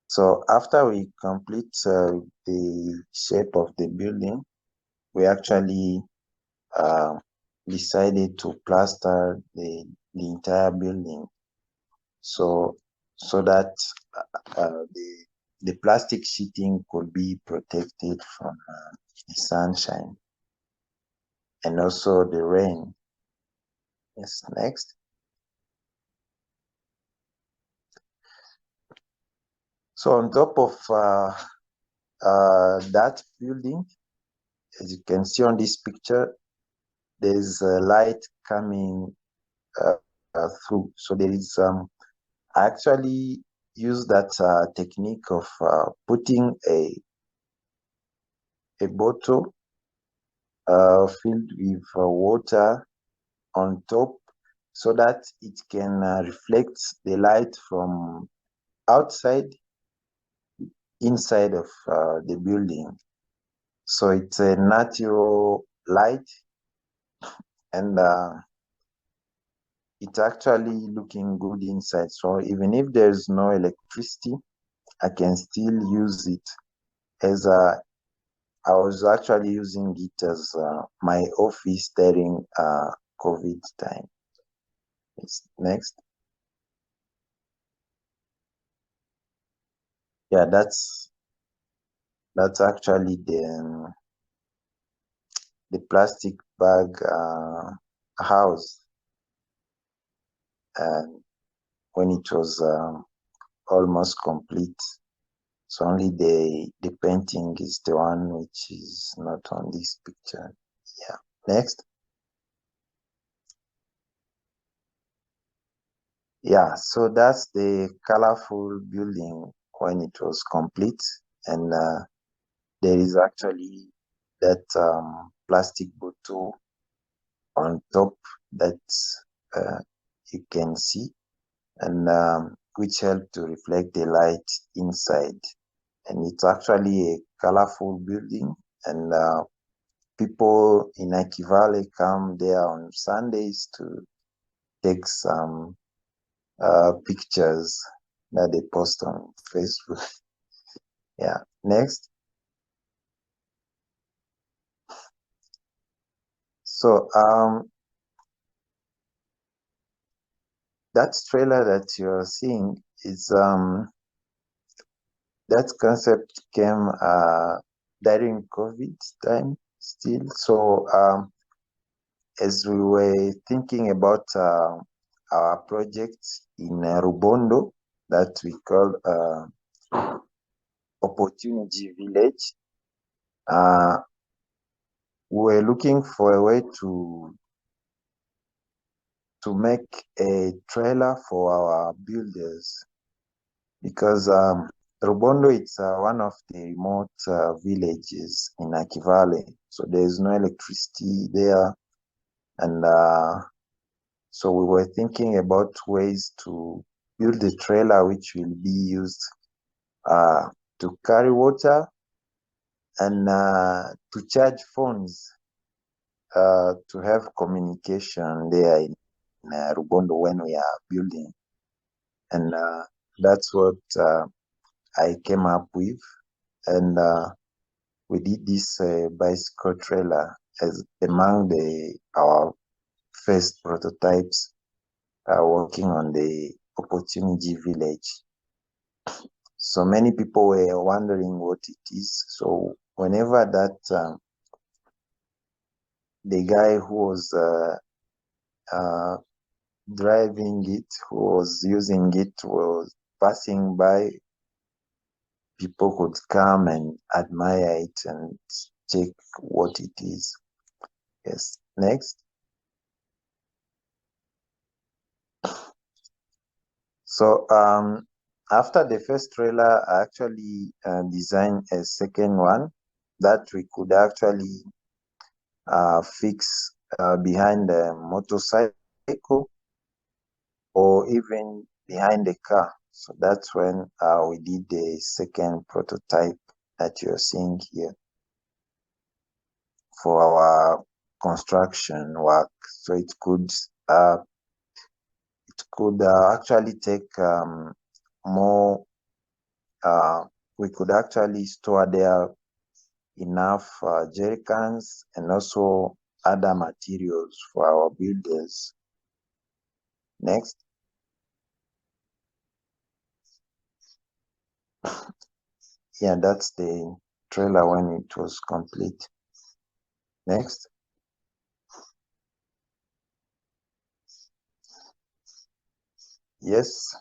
Speaker 3: So after we complete the shape of the building, we actually uh, decided to plaster the entire building, so that the plastic sheeting could be protected from the sunshine and also the rain. Yes, next. So on top of that building, as you can see on this picture, there's a light coming through. So there is I actually use that technique of putting a bottle filled with water on top, so that it can reflect the light from outside inside of the building. So it's a natural light, and it's actually looking good inside. So even if there's no electricity, I can still use it as I was actually using it as my office during COVID time. Next. Yeah, that's actually the plastic bag house, and when it was almost complete. So only the painting is the one which is not on this picture. Yeah. Next. Yeah, so that's the colorful building when it was complete, and there is actually that plastic bottle on top that you can see, and which help to reflect the light inside. And it's actually a colorful building, and people in Aki Valley come there on Sundays to take some pictures that they post on Facebook. Yeah, next. So that trailer that you're seeing is that concept came during COVID time still. So as we were thinking about our project in Rubondo that we call Opportunigee village, we were looking for a way to make a trailer for our builders, because Rubondo is one of the remote villages in Aki Valley, so there's no electricity there, and so we were thinking about ways to build a trailer which will be used to carry water and to charge phones, to have communication there in Rubondo when we are building. And that's what I came up with. And we did this bicycle trailer as among our first prototypes working on the Opportunigee village. So many people were wondering what it is. So whenever that the guy who was driving it, who was using it, was passing by, people could come and admire it and check what it is. Yes, next. So after the first trailer, I actually designed a second one that we could actually fix behind the motorcycle or even behind the car. So that's when we did the second prototype that you're seeing here for our construction work. So it could actually take more. We could actually store there enough jerry cans and also other materials for our builders. Next. Yeah, that's the trailer when it was complete. Next. Yes.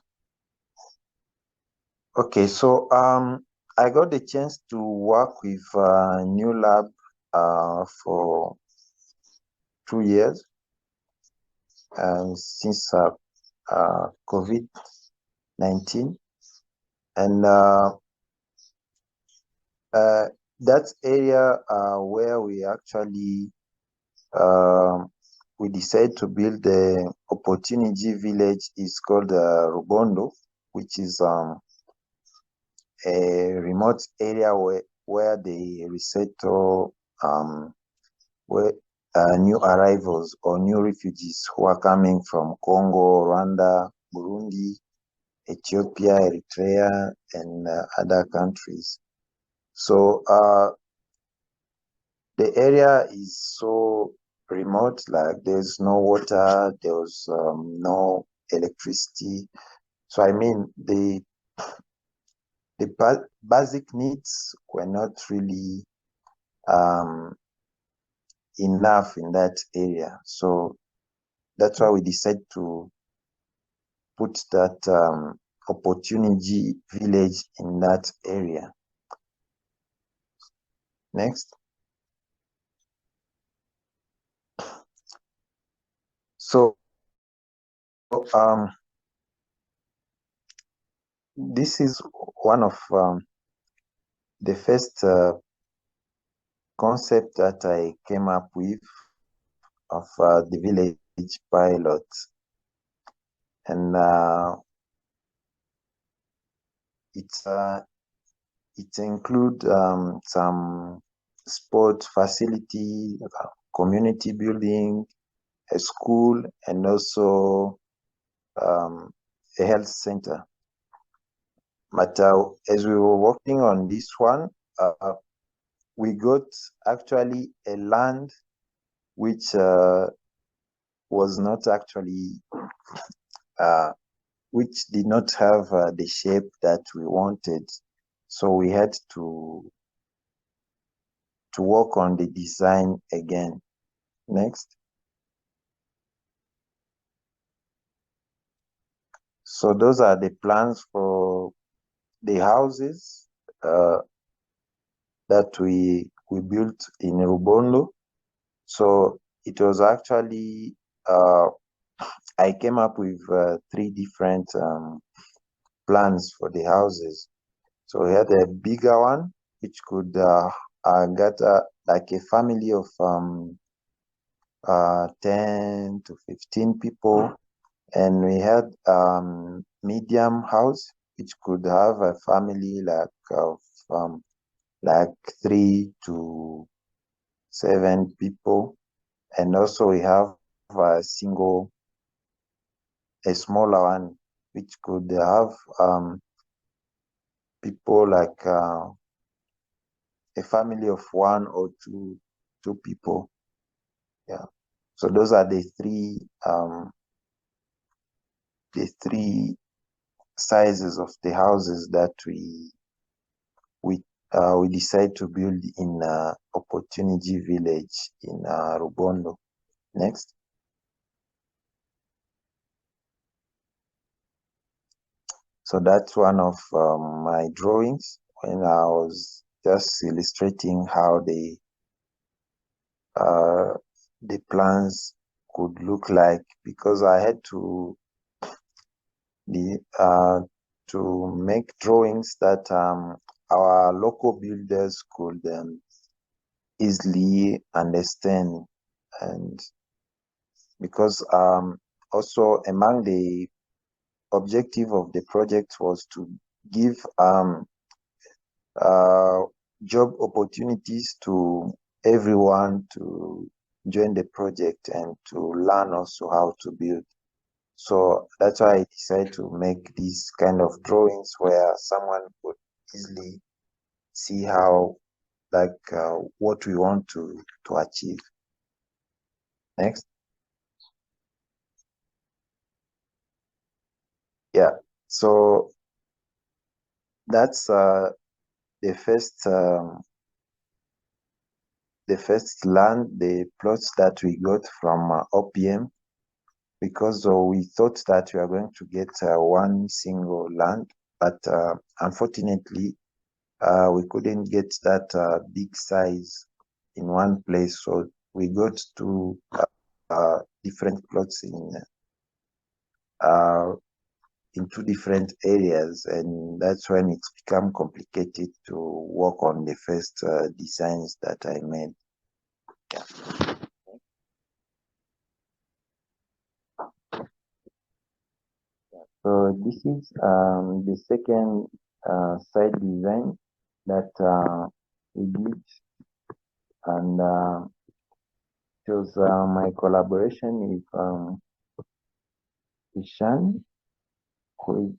Speaker 3: Okay, so I got the chance to work with New Lab for 2 years since COVID-19, and that area where we actually we decided to build the Opportunigee village is called Rubondo, which is a remote area where they resettle where new arrivals or new refugees who are coming from Congo, Rwanda, Burundi, Ethiopia, Eritrea, and other countries. So the area is so remote, like there's no water, there's no electricity. So I mean, the basic needs were not really enough in that area. So that's why we decided to put that Opportunigee village in that area. Next. So this is one of the first concept that I came up with of the village pilot, and it include some sport facility, community building, a school, and also a health center. But as we were working on this one, we got actually a land which was not actually, which did not have the shape that we wanted. So we had to work on the design again. Next. So those are the plans for the houses that we built in Rubondo. So it was actually, I came up with 3 different plans for the houses. So we had a bigger one, which could get like a family of 10 to 15 people. And we had medium house, which could have a family like 3 to 7 people. And also we have a smaller one, which could have people like a family of 1 or 2 people. Yeah. So those are the three sizes of the houses that we decide to build in Opportunigee village in Rubondo. Next. So that's one of my drawings when I was just illustrating how the plans could look like, because I had to make drawings that our local builders could easily understand, and because also among the objective of the project was to give job opportunities to everyone to join the project and to learn also how to build. So that's why I decided to make these kind of drawings where someone could easily see how, like, what we want to achieve. Next. Yeah, so that's the first land, the plots that we got from OPM, because we thought that we are going to get one single land, but unfortunately we couldn't get that big size in one place, so we got two different plots in two different areas, and that's when it's become complicated to work on the first designs that I made. Yeah. So this is the second site design that we did, and it was my collaboration with Ishan, who is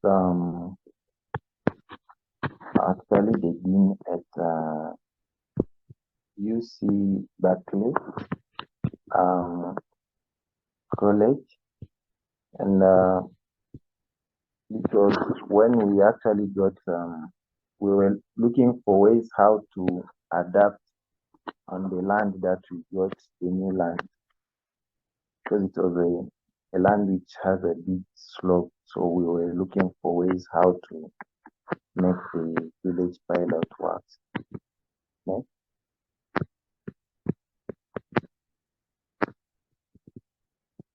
Speaker 3: actually the dean at UC Berkeley College, and it was when we actually got, we were looking for ways how to adapt on the land that we got, the new land, because it was a land which has a big slope, so we were looking for ways how to make the village pilot work. Next.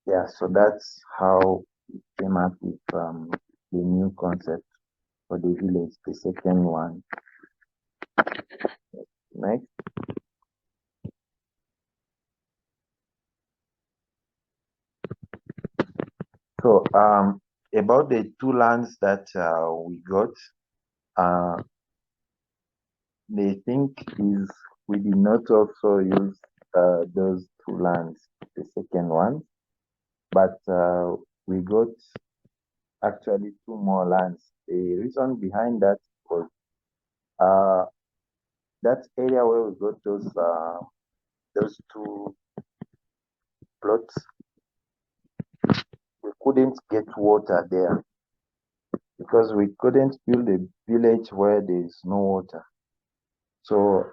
Speaker 3: Yeah, so that's how we came up with the new concept for the village, the second one. Next. So about the two lands that we got, the thing is we did not also use those two lands, the second one, but we got actually two more lands. The reason behind that was that area where we got those two plots, we couldn't get water there because we couldn't build a village where there is no water. So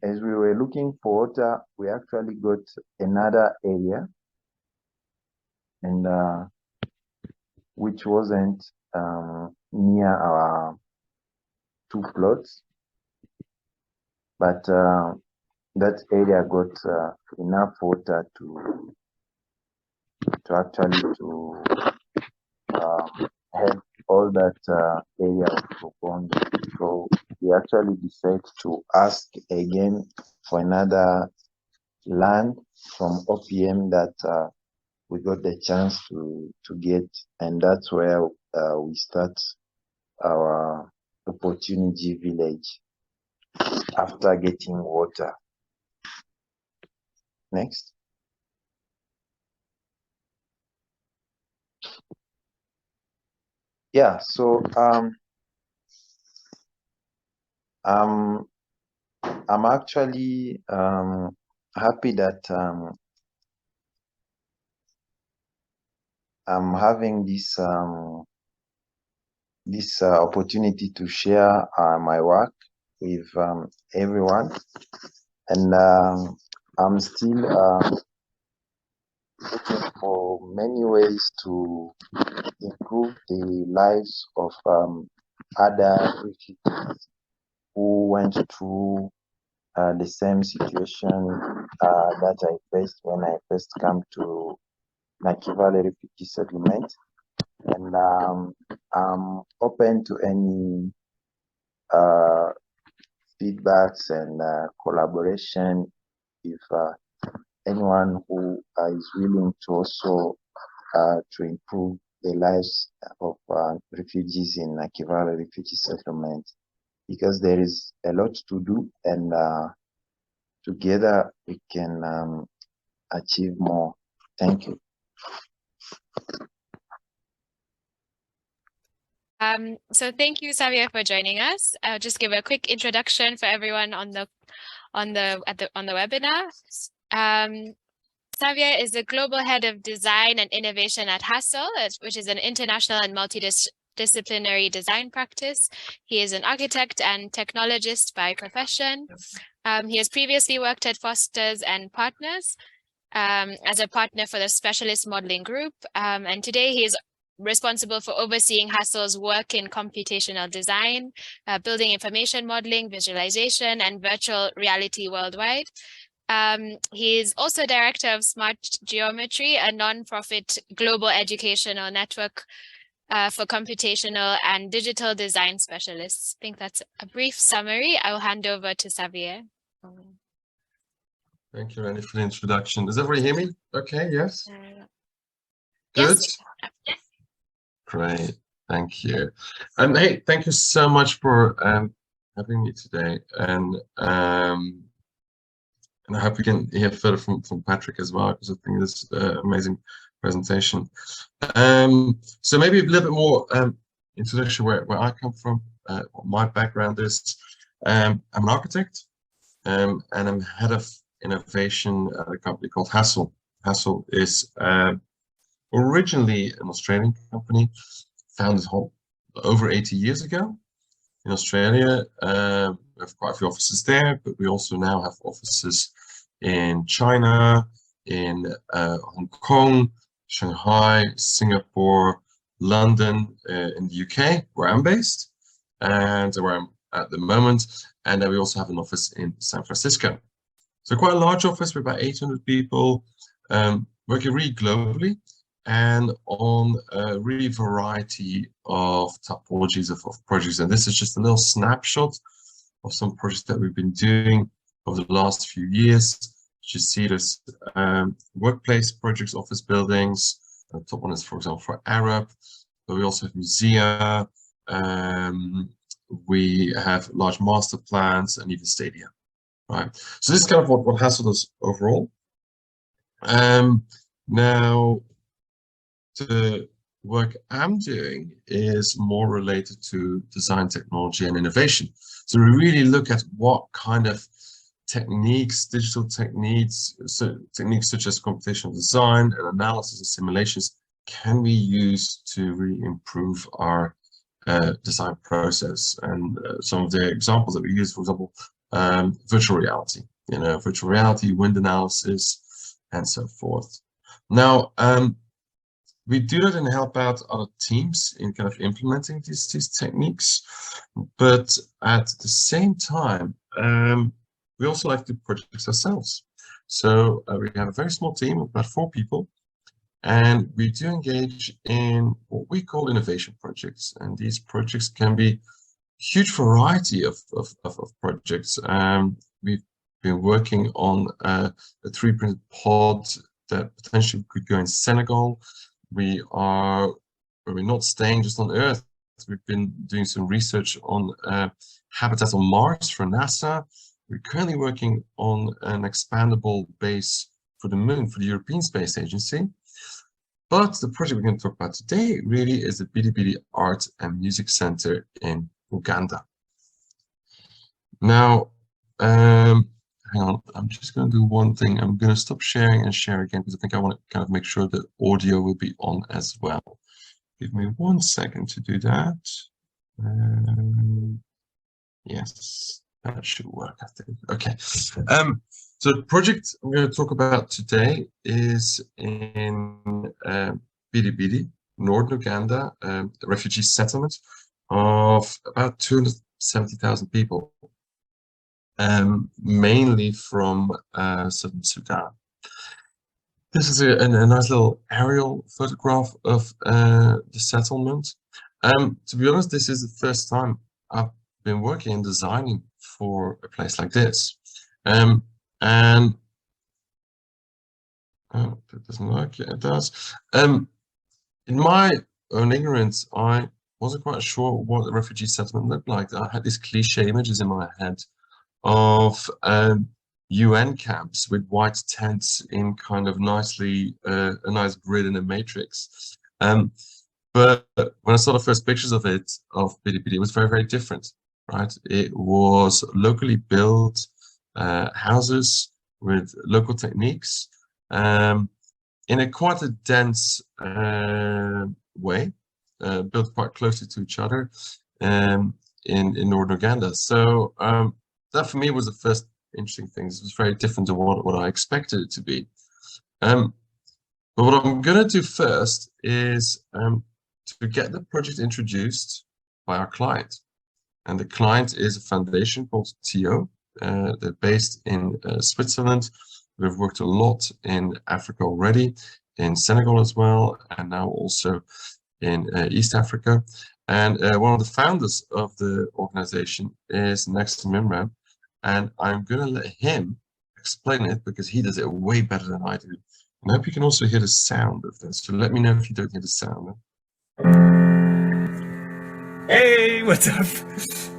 Speaker 3: as we were looking for water, we actually got another area, and which wasn't near our two plots, but that area got enough water to actually to help all that area of Rubondo. So we actually decided to ask again for another land from OPM that we got the chance to get, and that's where we start our Opportunigee village after getting water. Next. Yeah, so I'm actually happy that I'm having this opportunity to share my work with everyone, and I'm still looking for many ways to improve the lives of other refugees who went through the same situation that I faced when I first came to Nakivale Refugee Settlement. And I'm open to any feedbacks and collaboration if anyone who is willing to also to improve the lives of refugees in Nakivale Refugee Settlement, because there is a lot to do, and together we can achieve more. Thank you.
Speaker 1: So thank you, Xavier, for joining us. I'll just give a quick introduction for everyone on the webinar. Xavier is the Global Head of Design and Innovation at Hassel, which is an international and multidisciplinary design practice. He is an architect and technologist by profession. He has previously worked at Foster's and Partners as a partner for the Specialist Modeling Group. And today he is responsible for overseeing Hassel's work in computational design, building information modeling, visualization, and virtual reality worldwide. He is also director of Smart Geometry, a non-profit global educational network for computational and digital design specialists. I think that's a brief summary. I will hand over to Xavier.
Speaker 4: Thank you, Randy, for the introduction. Does everybody hear me? Okay, yes?
Speaker 1: Good?
Speaker 4: Yes. Great, thank you. Hey, thank you so much for having me today. And I hope we can hear further from Patrick as well, because I think this is an amazing presentation. So maybe a little bit more introduction where I come from, what my background is. I'm an architect, and I'm head of innovation at a company called Hassel. Hassel is originally an Australian company, founded over 80 years ago in Australia. We have quite a few offices there, but we also now have offices in China, in Hong Kong, Shanghai, Singapore, London, in the UK, where I'm based, and where I'm at the moment. And then we also have an office in San Francisco. So quite a large office with about 800 people, working really globally and on a really variety of typologies of projects. And this is just a little snapshot of some projects that we've been doing over the last few years. You see there's workplace projects, office buildings. The top one is, for example, for Arab, but we also have museum. We have large master plans and even stadia, right? So this is kind of what Hassel does overall. Now, the work I'm doing is more related to design, technology, and innovation. So we really look at what kind of techniques, digital techniques, techniques such as computational design and analysis and simulations can we use to really improve our design process. And some of the examples that we use, for example, virtual reality, virtual reality, wind analysis, and so forth. Now, we do that and help out other teams in kind of implementing these techniques, but at the same time, we also like to do projects ourselves. So we have a very small team of about 4 people, and we do engage in what we call innovation projects. And these projects can be a huge variety of projects. We've been working on a 3D pod that potentially could go in Senegal. We're not staying just on Earth. We've been doing some research on habitats on Mars for NASA. We're currently working on an expandable base for the Moon for the European Space Agency. But the project we're going to talk about today really is the Bidi Art and Music Centre in Uganda. Now, hang on, I'm just going to do one thing. I'm going to stop sharing and share again because I think I want to kind of make sure that audio will be on as well. Give me 1 second to do that. Yes, that should work, I think. Okay. So the project I'm going to talk about today is in Bidi, Northern Uganda, a refugee settlement of about 270,000 people, mainly from southern Sudan. This is a nice little aerial photograph of the settlement. To be honest, this is the first time I've been working and designing for a place like this. And oh, that doesn't work. Yeah, it does. In my own ignorance, I wasn't quite sure what a refugee settlement looked like. I had these cliche images in my head of UN camps with white tents in kind of nicely a nice grid in a matrix. But when I saw the first pictures of it, of Bidi, it was very, very different, right? It was locally built houses with local techniques in a quite a dense way, built quite closely to each other in Northern Uganda. So that for me was the first interesting thing. It was very different to what I expected it to be. But what I'm going to do first is to get the project introduced by our client. And the client is a foundation called TO. They're based in Switzerland. We've worked a lot in Africa already, in Senegal as well, and now also in East Africa. And one of the founders of the organization is Next Mimran. And I'm going to let him explain it because he does it way better than I do. And I hope you can also hear the sound of this. So let me know if you don't hear the sound.
Speaker 5: Hey, what's up?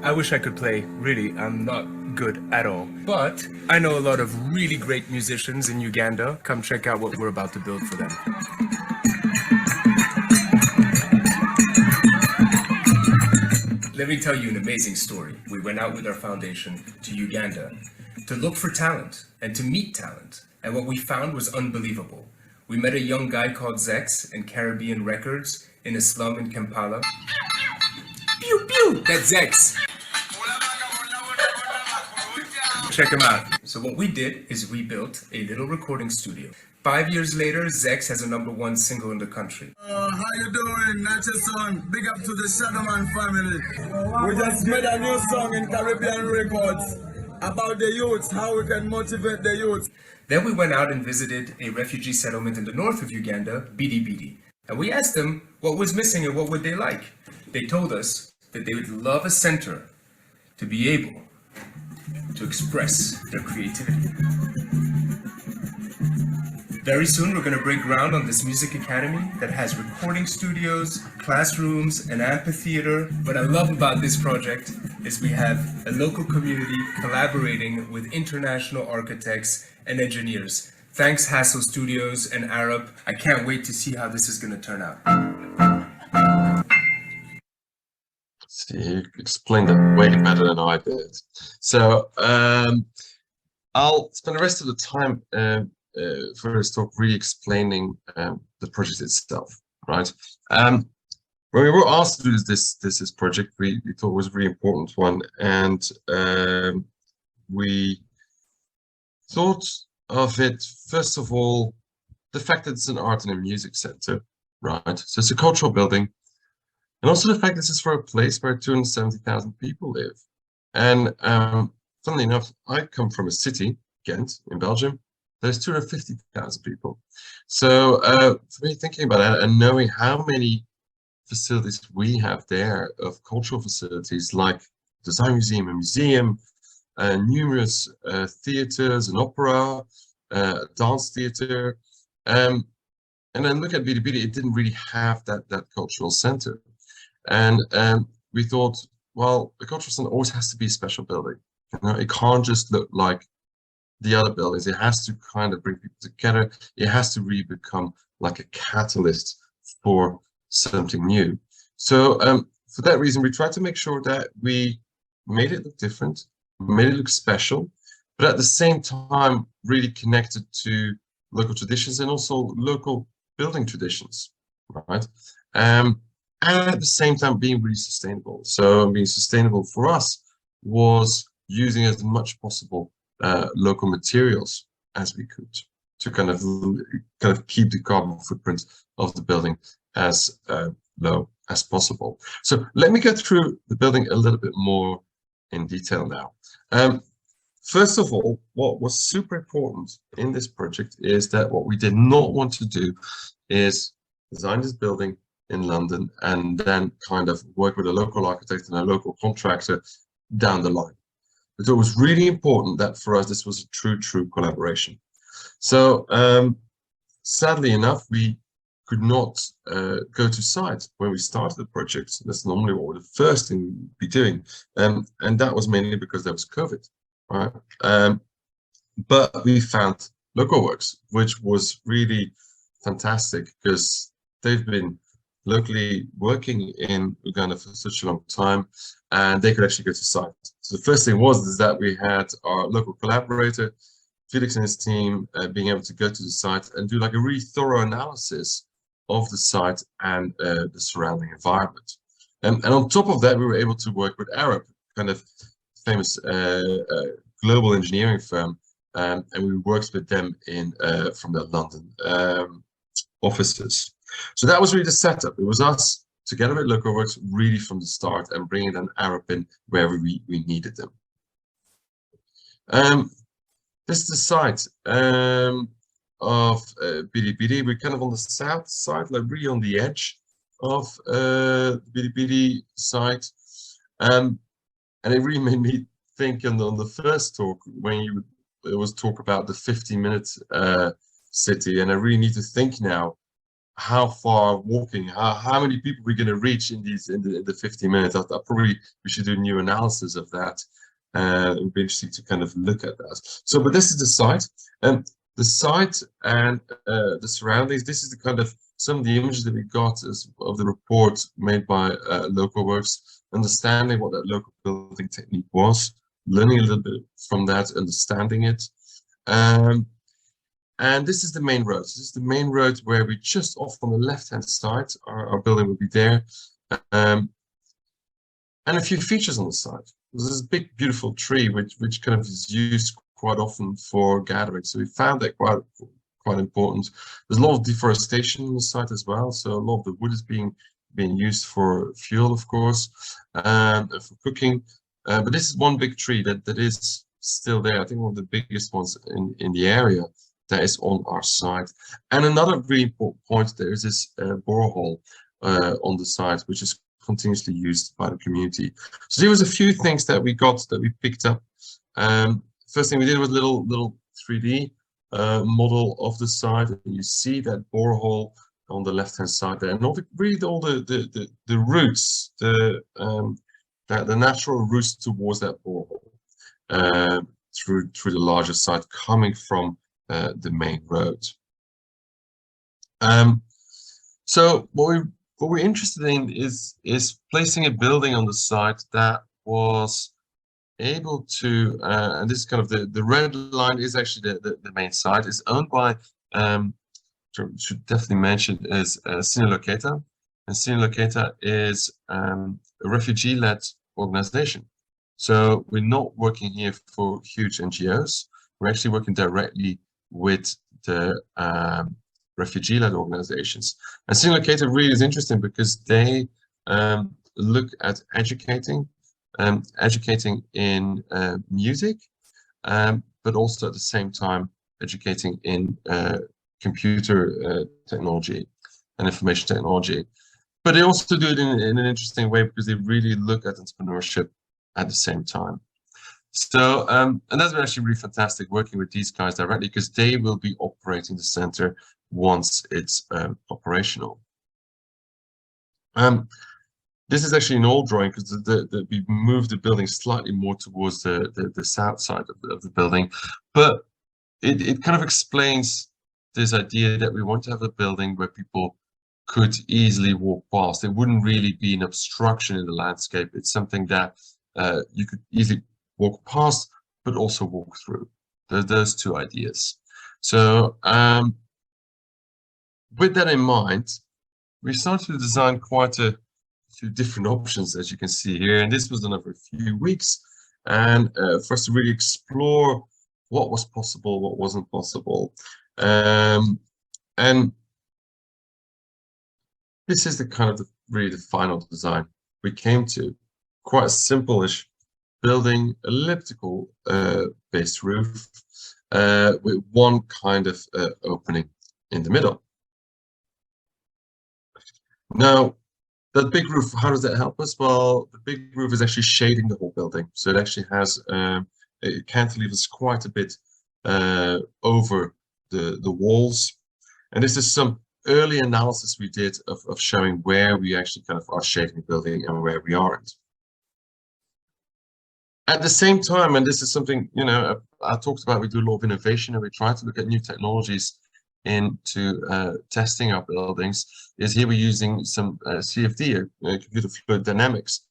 Speaker 5: I wish I could play. Really, I'm not good at all. But I know a lot of really great musicians in Uganda. Come check out what we're about to build for them. Let me tell you an amazing story. We went out with our foundation to Uganda to look for talent and to meet talent. And what we found was unbelievable. We met a young guy called Zex in Caribbean Records in a slum in Kampala. Pew, pew, that's Zex. Check him out. So what we did is we built a little recording studio. 5 years later, Zex has a #1 single in the country.
Speaker 6: How you doing? Not your son. Big up to the Shadowman family. We just made a new song in Caribbean Records about the youth, how we can motivate the youth.
Speaker 5: Then we went out and visited a refugee settlement in the north of Uganda, Bidi. And we asked them what was missing and what would they like. They told us that they would love a center to be able to express their creativity. Very soon, we're going to break ground on this music academy that has recording studios, classrooms, an amphitheater. What I love about this project is we have a local community collaborating with international architects and engineers. Thanks, Hassel Studios and Arab. I can't wait to see how this is going to turn out.
Speaker 4: See, you explained it way better than I did. So I'll spend the rest of the time for this talk really explaining the project itself, right? When we were asked to do this project, we thought it was a really important one, and we thought of it, first of all, the fact that it's an art and a music center, right? So it's a cultural building, and also the fact this is for a place where 270,000 people live. And funnily enough, I come from a city, Ghent, in Belgium. There's 250,000 people. So for me, thinking about that and knowing how many facilities we have there of cultural facilities like Design Museum, a museum, numerous theaters, an opera, dance theater, and then look at Bidi, it didn't really have that cultural center. And we thought, well, the cultural center always has to be a special building. You know, it can't just look like the other buildings. It has to kind of bring people together. It has to really become like a catalyst for something new. So for that reason, we tried to make sure that we made it look different, made it look special, but at the same time really connected to local traditions and also local building traditions, right? And at the same time being really sustainable. So being sustainable for us was using as much possible local materials as we could to kind of keep the carbon footprint of the building as low as possible. So let me go through the building a little bit more in detail now. First of all, what was super important in this project is that what we did not want to do is design this building in London and then kind of work with a local architect and a local contractor down the line. So it was really important that for us, this was a true collaboration. So sadly enough, we could not go to site when we started the project. That's normally what we're the first thing we'd be doing. And that was mainly because there was COVID, right? But we found Localworks, which was really fantastic because they've been locally working in Uganda for such a long time, and they could actually go to site. So the first thing was that we had our local collaborator, Felix and his team, being able to go to the site and do like a really thorough analysis of the site and the surrounding environment. And on top of that, we were able to work with Arab, kind of famous global engineering firm, and we worked with them in from their London offices. So that was really the setup. It was us together with Localworks really from the start and bringing an Arab in wherever we needed them. This is the site of Bidi Bidi. We're kind of on the south side, like really on the edge of Bidi Bidi site. And it really made me think on the first talk when it was talk about the 50-minute city, and I really need to think now how far walking, how many people we're going to reach in the 50 minutes. We should do a new analysis of that. It would be interesting to kind of look at that. So, but this is the site, and the site and the surroundings. This is the kind of some of the images that we got of the report made by Localworks, understanding what that local building technique was, learning a little bit from that, understanding it. And this is the main road. This is the main road where we just off on the left-hand side, our building will be there. And a few features on the side. There's this big, beautiful tree, which kind of is used quite often for gathering. So we found that quite important. There's a lot of deforestation on the site as well. So a lot of the wood is being used for fuel, of course, and for cooking. But this is one big tree that is still there. I think one of the biggest ones in the area that is on our site. And another really important point, there is this borehole on the site, which is continuously used by the community. So there was a few things that we picked up. First thing we did was a little 3D model of the site, and you see that borehole on the left-hand side there, and all the roots, the natural roots towards that borehole through the larger site coming from the main road. So what we're interested in is placing a building on the site that was able to, and this is kind of the red line is actually the main site. It's owned by, should definitely mention, is Senior Locator, and Senior Locator is a refugee-led organization. So we're not working here for huge NGOs. We're actually working directly with the refugee-led organizations. And Senior Locator really is interesting because they look at educating in music, but also at the same time educating in computer technology and information technology. But they also do it in an interesting way because they really look at entrepreneurship at the same time. So, and that's been actually really fantastic working with these guys directly because they will be operating the center once it's operational. This is actually an old drawing because we moved the building slightly more towards the south side of the building, but it kind of explains this idea that we want to have a building where people could easily walk past. It wouldn't really be an obstruction in the landscape. It's something that you could easily walk past, but also walk through. Those two ideas. So with that in mind, we started to design quite a few different options, as you can see here, and this was done over a few weeks, and for us to really explore what was possible, what wasn't possible, and this is the kind of really the final design we came to. Quite a simple-ish building, elliptical based roof with one kind of opening in the middle. Now, that big roof, how does that help us? Well, the big roof is actually shading the whole building. So it actually has, it cantilevers quite a bit over the walls. And this is some early analysis we did of showing where we actually kind of are shading the building and where we aren't. At the same time, and this is something, you know, I talked about, we do a lot of innovation and we try to look at new technologies into testing our buildings, is here we're using some CFD, computer fluid dynamics,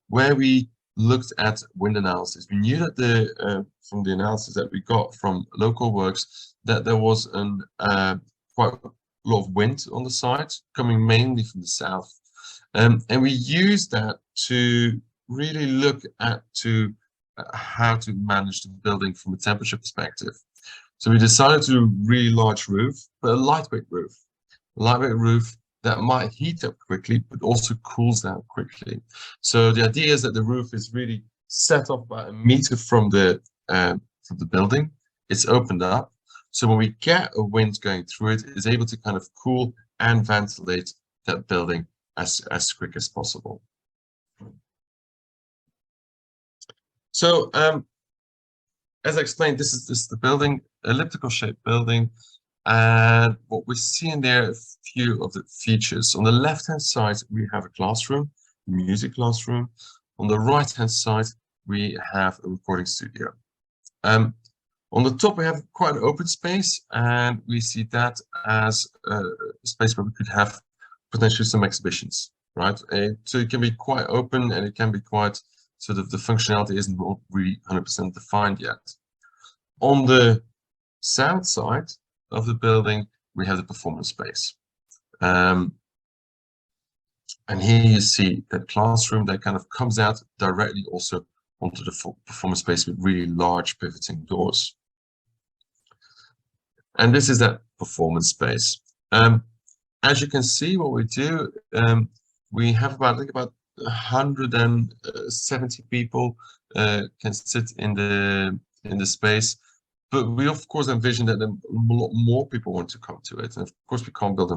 Speaker 4: where we looked at wind analysis. We knew that from the analysis that we got from local works, that there was quite a lot of wind on the site, coming mainly from the south. And we used that to really look at how to manage the building from a temperature perspective. So we decided to do a really large roof, but a lightweight roof. A lightweight roof that might heat up quickly, but also cools down quickly. So the idea is that the roof is really set up about 1 meter from the building. It's opened up. So when we get a wind going through it, it's able to kind of cool and ventilate that building as quick as possible. So as I explained, this is the building, elliptical shaped building, and what we're seeing there, a few of the features. On the left hand side, we have a classroom, a music classroom. On the right hand side, we have a recording studio. On the top, we have quite an open space, and we see that as a space where we could have potentially some exhibitions, right? So it can be quite open, and it can be quite sort of, the functionality isn't really 100% defined yet. On the south side of the building, we have the performance space. And here you see that classroom that kind of comes out directly also onto the performance space with really large pivoting doors. And this is that performance space. As you can see, what we do, we have about, I think about 170 people can sit in the space, but we of course envision that a lot more people want to come to it, and of course we can't build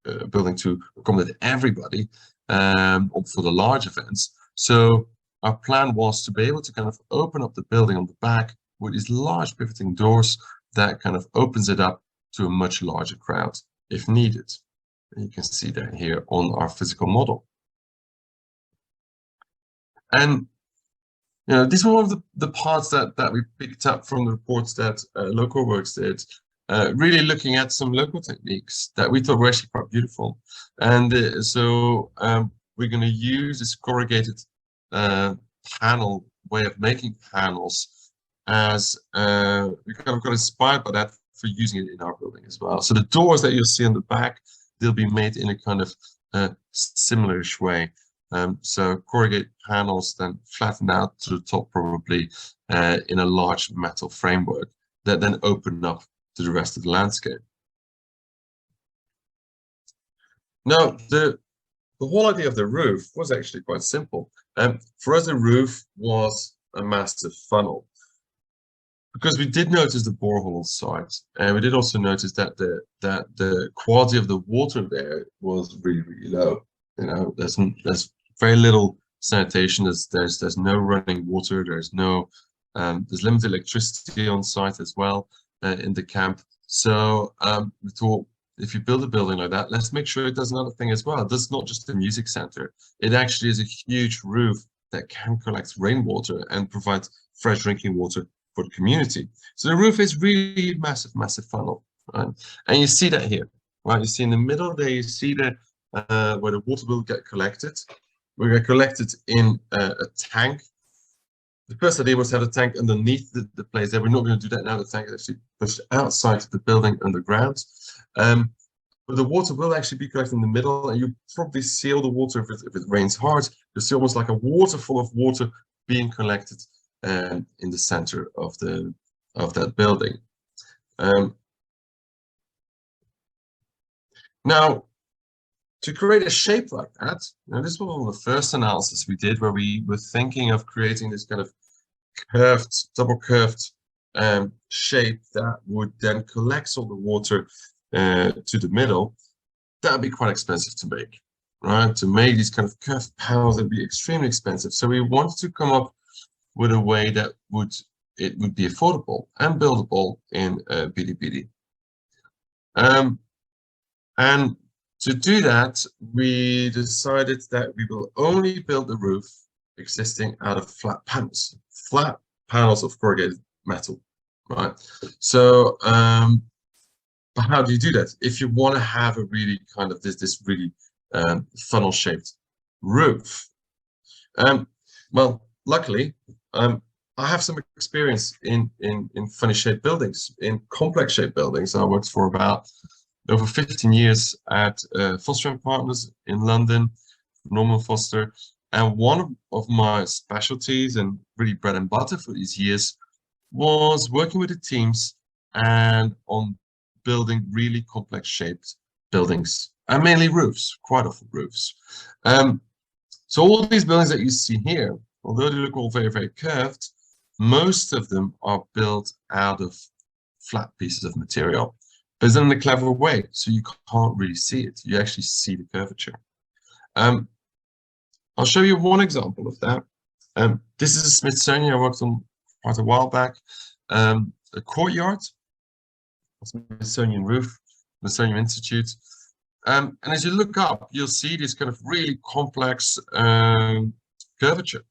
Speaker 4: a building to accommodate everybody for the large events. So our plan was to be able to kind of open up the building on the back with these large pivoting doors that kind of opens it up to a much larger crowd if needed. And you can see that here on our physical model. And you know, these were one of the parts that we picked up from the reports that Local Works did, really looking at some local techniques that we thought were actually quite beautiful. And so we're going to use this corrugated panel way of making panels, as we kind of got inspired by that for using it in our building as well. So the doors that you'll see on the back, they'll be made in a kind of similar-ish way. So corrugated panels then flatten out to the top, probably in a large metal framework that then open up to the rest of the landscape. Now, the whole idea of the roof was actually quite simple. For us, the roof was a massive funnel, because we did notice the borehole site, and we did also notice that the quality of the water there was really, really low. You know, there's very little sanitation. There's no running water. There's limited electricity on site as well in the camp. So we thought, if you build a building like that, let's make sure it does another thing as well. It does not just a music center. It actually is a huge roof that can collect rainwater and provide fresh drinking water for the community. So the roof is really massive, massive funnel, right? And you see that here, right? You see in the middle there, you see the where the water will get collected. We get collected in a tank the first idea was to have a tank underneath the place there. We're not going to do that now. The tank is actually pushed outside the building underground. But the water will actually be collected in the middle, and you probably see all the water if it rains hard. You see almost like a waterfall of water being collected in the center of that building. Now, to create a shape like that, now this was one of the first analysis we did, where we were thinking of creating this kind of curved, double curved shape that would then collect all the water to the middle. That would be quite expensive to make, right? To make these kind of curved panels, would be extremely expensive. So we wanted to come up with a way that would be affordable and buildable in Bidi. And to do that, we decided that we will only build the roof existing out of flat panels of corrugated metal, right? So, but how do you do that? If you want to have a really kind of this really funnel-shaped roof, well, luckily, I have some experience in funny-shaped buildings, in complex-shaped buildings. I worked for about over 15 years at Foster & Partners in London, Norman Foster, and one of my specialties and really bread and butter for these years was working with the teams and on building really complex shaped buildings, and mainly roofs, quite often roofs. So all these buildings that you see here, although they look all very, very curved, most of them are built out of flat pieces of material, but it's done in a clever way, so you can't really see it. You actually see the curvature. I'll show you one example of that. This is a Smithsonian I worked on quite a while back. A courtyard, Smithsonian roof, Smithsonian Institute. And as you look up, you'll see this kind of really complex curvature,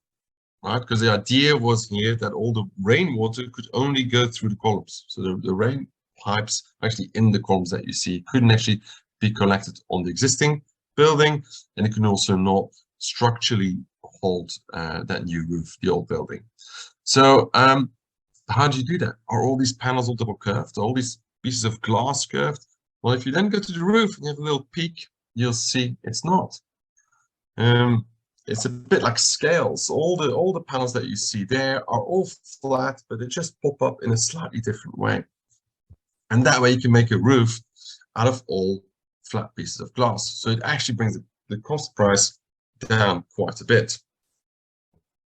Speaker 4: right? Because the idea was here that all the rainwater could only go through the columns. So the rain pipes actually in the columns that you see couldn't actually be collected on the existing building, and it can also not structurally hold that new roof, the old building. So how do you do that? Are all these panels all double curved? Are all these pieces of glass curved? Well, if you then go to the roof and you have a little peek, you'll see it's not. It's a bit like scales. All the panels that you see there are all flat, but they just pop up in a slightly different way. And that way you can make a roof out of all flat pieces of glass. So it actually brings the cost price down quite a bit.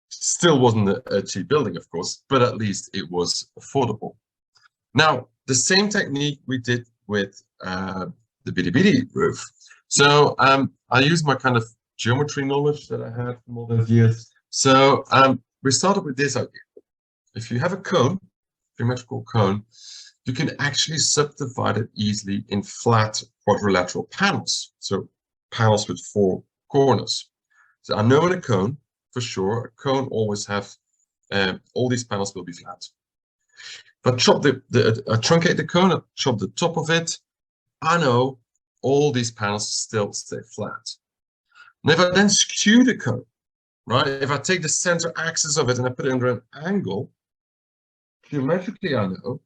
Speaker 4: Still wasn't a cheap building, of course, but at least it was affordable. Now, the same technique we did with the Bidi roof. So I used my kind of geometry knowledge that I had from all those years. So we started with this idea. If you have a cone, geometrical cone, you can actually subdivide it easily in flat quadrilateral panels. So panels with 4 corners. So I know in a cone, for sure, a cone always have, all these panels will be flat. If I chop I truncate the cone, I chop the top of it, I know all these panels still stay flat. And if I then skew the cone, right, if I take the center axis of it and I put it under an angle, geometrically I know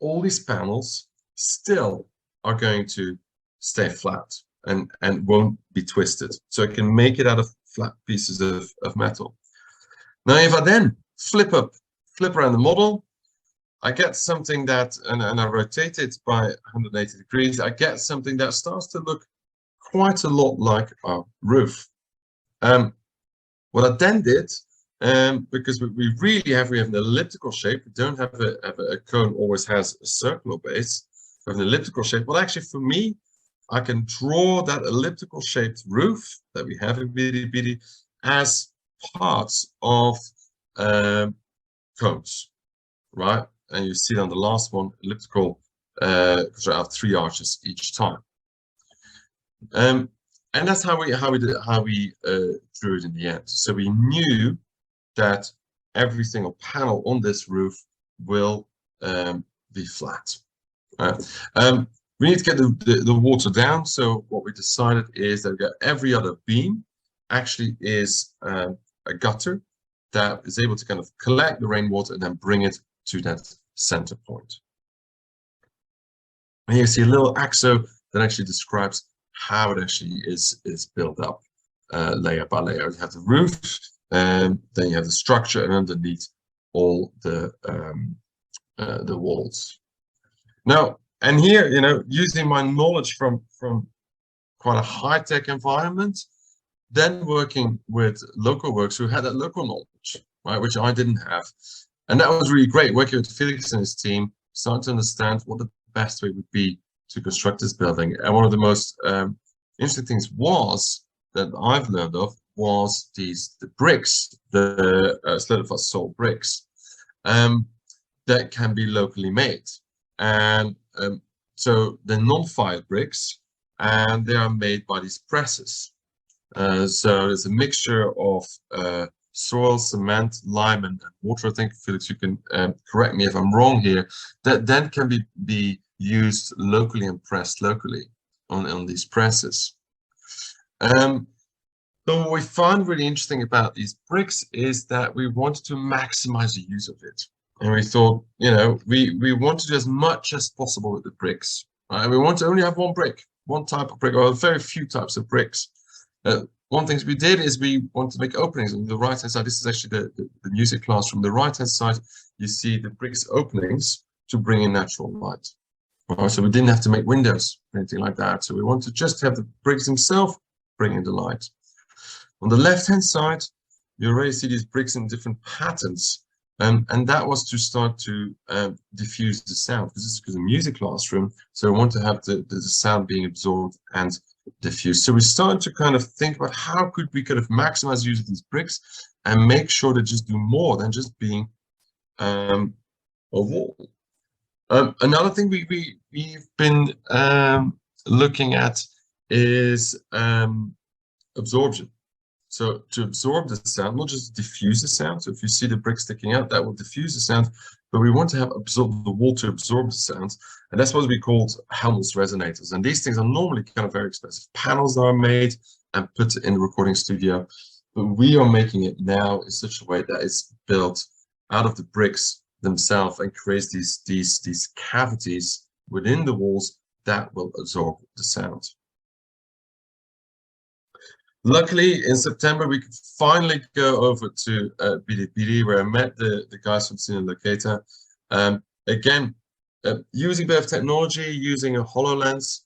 Speaker 4: all these panels still are going to stay flat and won't be twisted. So I can make it out of flat pieces of metal. Now, if I then flip around the model, I get something that, and I rotate it by 180 degrees, I get something that starts to look quite a lot like our roof. What I then did, because we have an elliptical shape, we don't have a cone always has a circular base, we have an elliptical shape. Well, actually for me, I can draw that elliptical shaped roof that we have in Bidi as parts of cones, right? And you see on the last one, elliptical, because I have 3 arches each time. And that's how we drew it in the end. So we knew that every single panel on this roof will be flat. We need to get the water down. So what we decided is that every other beam actually is a gutter that is able to kind of collect the rainwater and then bring it to that center point. And you see a little axo that actually describes how it actually is built up, layer by layer. You have the roof, and then you have the structure, and underneath all the walls. Now, and here, you know, using my knowledge from quite a high-tech environment, then working with local workers who had that local knowledge, right, which I didn't have. And that was really great, working with Felix and his team, starting to understand what the best way would be to construct this building. And one of the most interesting things was that I've learned of was the bricks, the solidified salt bricks, that can be locally made. And so they're non-fired bricks, and they are made by these presses. So there's a mixture of soil, cement, lime, and water. I think, Felix, you can correct me if I'm wrong here. That then can be used locally and pressed locally on these presses. So what we found really interesting about these bricks is that we wanted to maximize the use of it. And we thought, you know, we want to do as much as possible with the bricks. Right? We want to only have one brick, one type of brick, or very few types of bricks. One thing we did is we want to make openings on the right-hand side. This is actually the music class. From the right-hand side, you see the bricks openings to bring in natural light. Right? So we didn't have to make windows or anything like that. So we want to just have the bricks themselves bring in the light. On the left-hand side, you already see these bricks in different patterns. And that was to start to diffuse the sound, because this is a music classroom. So we want to have the sound being absorbed and diffused. So we started to kind of think about how could we kind of maximize the use of these bricks and make sure they just do more than just being a wall. Another thing we've been looking at is absorption. So to absorb the sound, not just diffuse the sound. So if you see the brick sticking out, that will diffuse the sound, but we want to have the wall to absorb the sound. And that's what we called Helmholtz resonators. And these things are normally kind of very expensive panels that are made and put in the recording studio. But we are making it now in such a way that it's built out of the bricks themselves and creates these cavities within the walls that will absorb the sound. Luckily, in September, we could finally go over to Bidi, where I met the guys from Senior Locator. Again, using a bit of technology, using a HoloLens,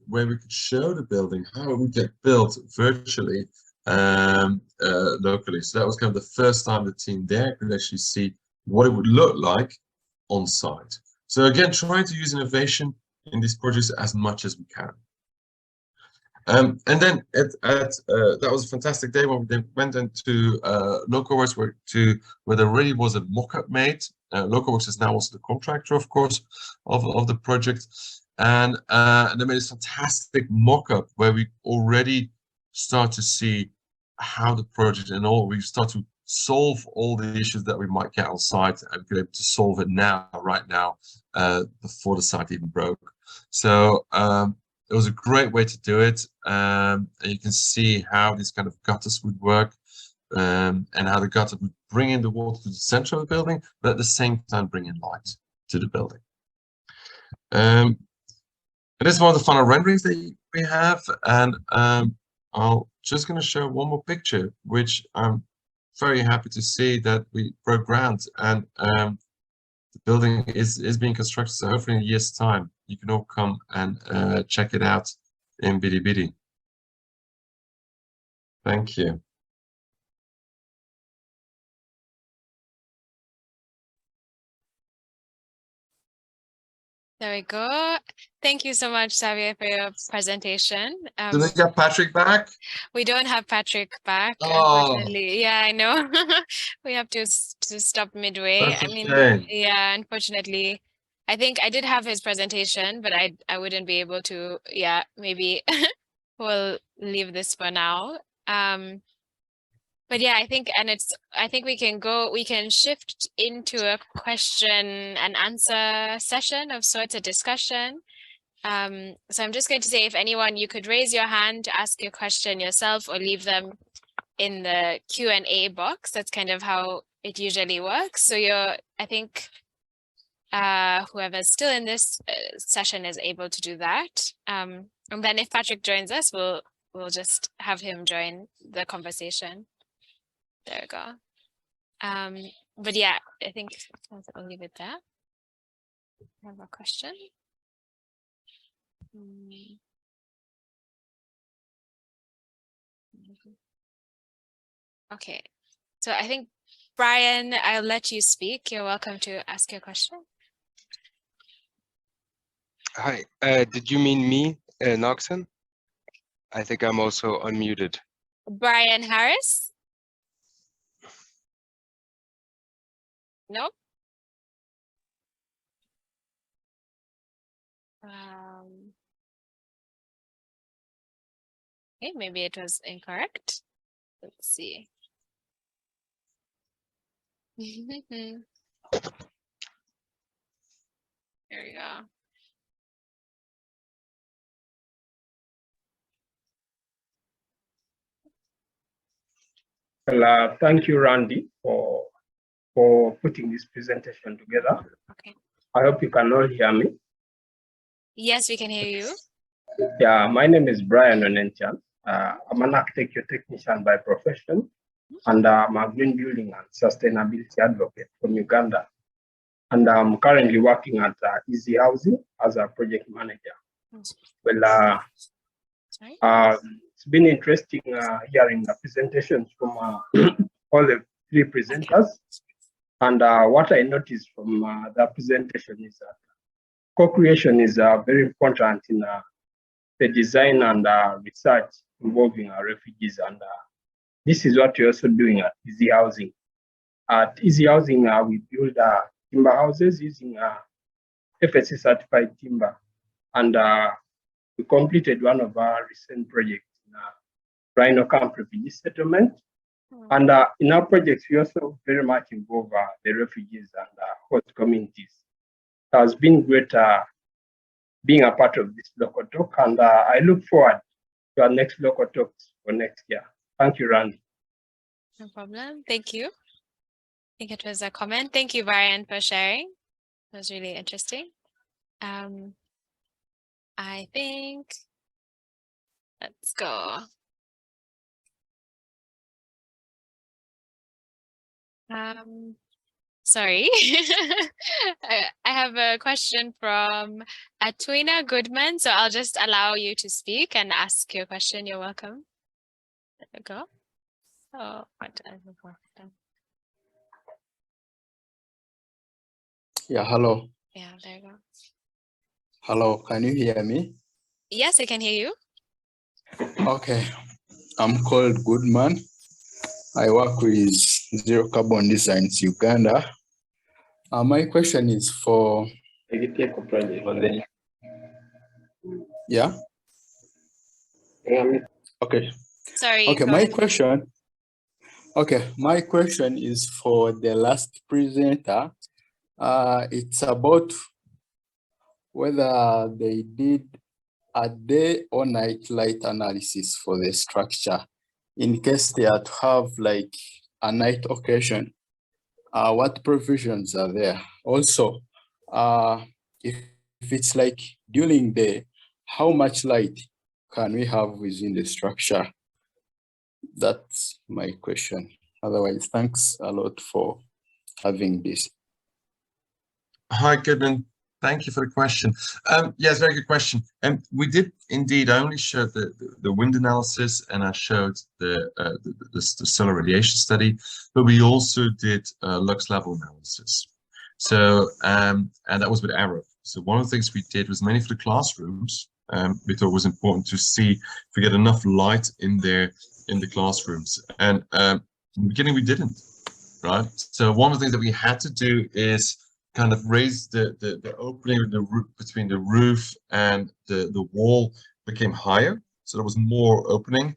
Speaker 4: where we could show the building, how it would get built virtually, locally. So that was kind of the first time the team there could actually see what it would look like on site. So again, trying to use innovation in these projects as much as we can. And then that was a fantastic day when we went into Localworks where there already was a mock-up made. Localworks is now also the contractor, of course, of the project. And they made this fantastic mock-up where we already start to see how the project and all, we start to solve all the issues that we might get on site and be able to solve it now, right now, before the site even broke. So it was a great way to do it. And you can see how these kind of gutters would work, and how the gutter would bring in the water to the center of the building, but at the same time bring in light to the building. And this is one of the final renderings that we have. And I'm just going to show one more picture, which I'm very happy to see that we broke ground, and the building is being constructed. So hopefully in a year's time, you can all come and check it out in Bidi. Thank you.
Speaker 1: There we go. Thank you so much, Xavier, for your presentation.
Speaker 4: Do they get Patrick back?
Speaker 1: We don't have Patrick back,
Speaker 4: Oh,
Speaker 1: unfortunately. Yeah, I know. We have to stop midway.
Speaker 4: that's a
Speaker 1: I mean,
Speaker 4: shame.
Speaker 1: yeah, unfortunately. I think I did have his presentation, but I wouldn't be able to. Yeah, maybe we'll leave this for now. But yeah, I think we can shift into a question and answer session of sorts of discussion. So I'm just going to say, if anyone, you could raise your hand to ask your question yourself or leave them in the Q&A box. That's kind of how it usually works. So I think whoever's still in this session is able to do that. And then if Patrick joins us, we'll just have him join the conversation. There we go. But yeah, I think I'll leave it there. I have a question. Okay, so I think Brian, I'll let you speak. You're welcome to ask your question.
Speaker 7: Hi, did you mean me, Noxon? I think I'm also unmuted.
Speaker 1: Brian Harris? Nope. Okay, maybe it was incorrect. Let's see. There we go.
Speaker 8: Well, thank you, Randy, for putting this presentation together.
Speaker 1: Okay.
Speaker 8: I hope you can all hear me.
Speaker 1: Yes, we can hear you.
Speaker 8: Yeah, my name is Brian Onenchan. I'm an architecture technician by profession, and I'm a green building and sustainability advocate from Uganda. And I'm currently working at Easy Housing as a project manager. Well, it's been interesting hearing the presentations from all the three presenters. And what I noticed from the presentation is that co-creation is very important in the design and research involving refugees. And this is what we're also doing at Easy Housing. At Easy Housing, we build timber houses using FSC certified timber. And we completed one of our recent projects in Rhino Camp Refugee Settlement. And in our projects, we also very much involve the refugees and host communities. It has been great being a part of this local talk, and I look forward to our next local talks for next year. Thank you, Randy.
Speaker 1: No problem. Thank you. I think it was a comment. Thank you, Brian, for sharing. It was really interesting. I think, let's go. Sorry, I have a question from Atwina Goodman, so I'll just allow you to speak and ask your question. You're welcome. There you go. Oh, what I have done.
Speaker 9: Yeah, hello.
Speaker 1: Yeah, there you go.
Speaker 9: Hello, can you hear me?
Speaker 1: Yes, I can hear you.
Speaker 9: Okay, I'm called Goodman. I work with Zero Carbon Designs Uganda. My question is for yeah. Okay.
Speaker 1: Sorry.
Speaker 9: Okay, my question. Okay, my question is for the last presenter. It's about whether they did a day or night light analysis for the structure. In case they are to have like a night occasion, what provisions are there? Also, if it's like during the day, how much light can we have within the structure? That's my question. Otherwise, thanks a lot for having this.
Speaker 4: Hi, Goodman. Thank you for the question. Yes, very good question. And we did indeed. I only showed the wind analysis, and I showed the solar radiation study, but we also did lux level analysis. So and that was with Arrow. So one of the things we did was mainly for the classrooms. We thought it was important to see if we get enough light in there in the classrooms. And in the beginning we didn't, right? So one of the things that we had to do is kind of raise the opening of the roof between the roof and the wall became higher, so there was more opening.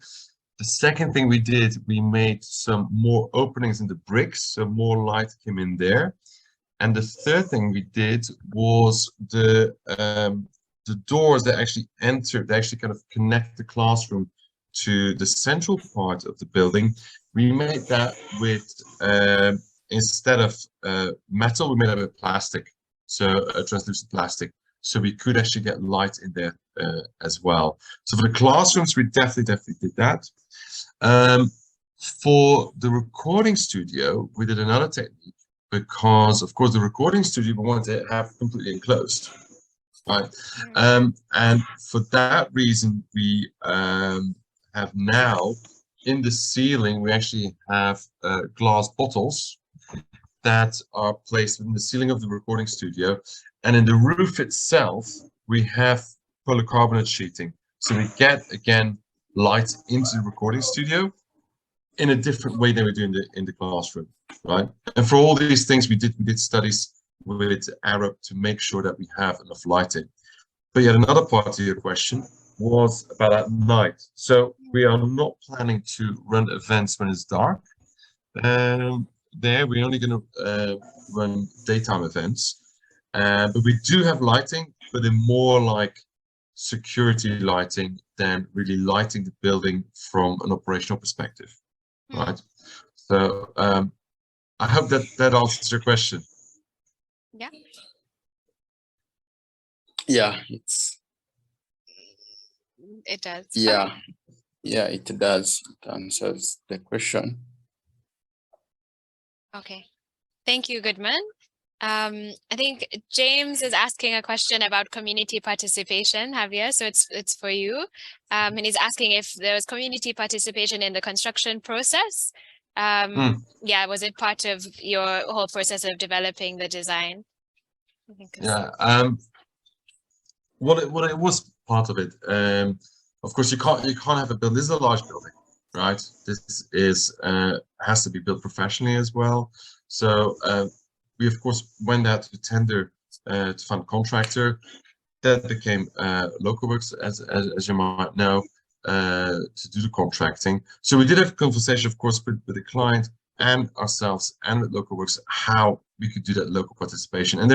Speaker 4: The second thing we did, we made some more openings in the bricks, so more light came in there. And the third thing we did was the doors that actually enter, they actually kind of connect the classroom to the central part of the building, we made that with, instead of metal, we made it with plastic, so translucent plastic, so we could actually get light in there as well. So for the classrooms, we definitely did that. For the recording studio, we did another technique, because of course the recording studio we want to have completely enclosed, right? And for that reason, we have now in the ceiling, we actually have glass bottles that are placed in the ceiling of the recording studio, and in the roof itself we have polycarbonate sheeting, so we get again light into the recording studio in a different way than we do in the classroom, right? And for all these things, we did studies with Arab to make sure that we have enough lighting. But yet another part of your question was about at night. So we are not planning to run events when it's dark. There we're only going to run daytime events, but we do have lighting, but they're more like security lighting than really lighting the building from an operational perspective. Right. So I hope that answers your question.
Speaker 1: Yeah.
Speaker 9: Yeah,
Speaker 1: it does.
Speaker 9: Yeah.
Speaker 1: Okay.
Speaker 9: Yeah, it does. It answers the question.
Speaker 1: Okay. Thank you, Goodman. I think James is asking a question about community participation, Xavier, so it's for you. And he's asking if there was community participation in the construction process. Yeah, was it part of your whole process of developing the design? I think
Speaker 4: yeah, well, it was part of it. Of course, you can't have a building. This is a large building, right? This is has to be built professionally as well. So we of course went out to tender to find a contractor. That became Localworks, as you might know, to do the contracting. So we did have a conversation, of course, with the client and ourselves and with Localworks how we could do that local participation. And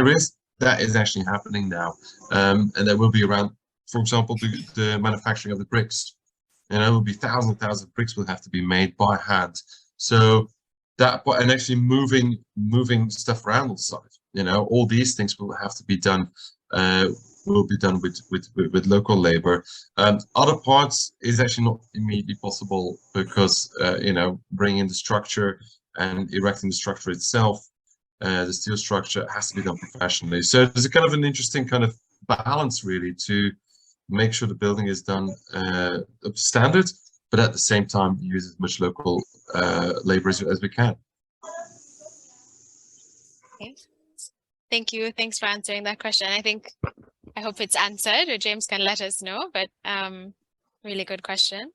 Speaker 4: that is actually happening now, and that will be around, for example, the manufacturing of the bricks. You know, it will be thousands and thousands of bricks will have to be made by hand. So that, and actually moving stuff around on site, you know, all these things will have to be done. Will be done with local labor. Other parts is actually not immediately possible because you know, bringing the structure and erecting the structure itself, the steel structure has to be done professionally. So there's a kind of an interesting kind of balance really to make sure the building is done up to standard, but at the same time use as much local labor as we can.
Speaker 1: Okay. Thank you. Thanks for answering that question. I hope it's answered, or James can let us know, but really good question.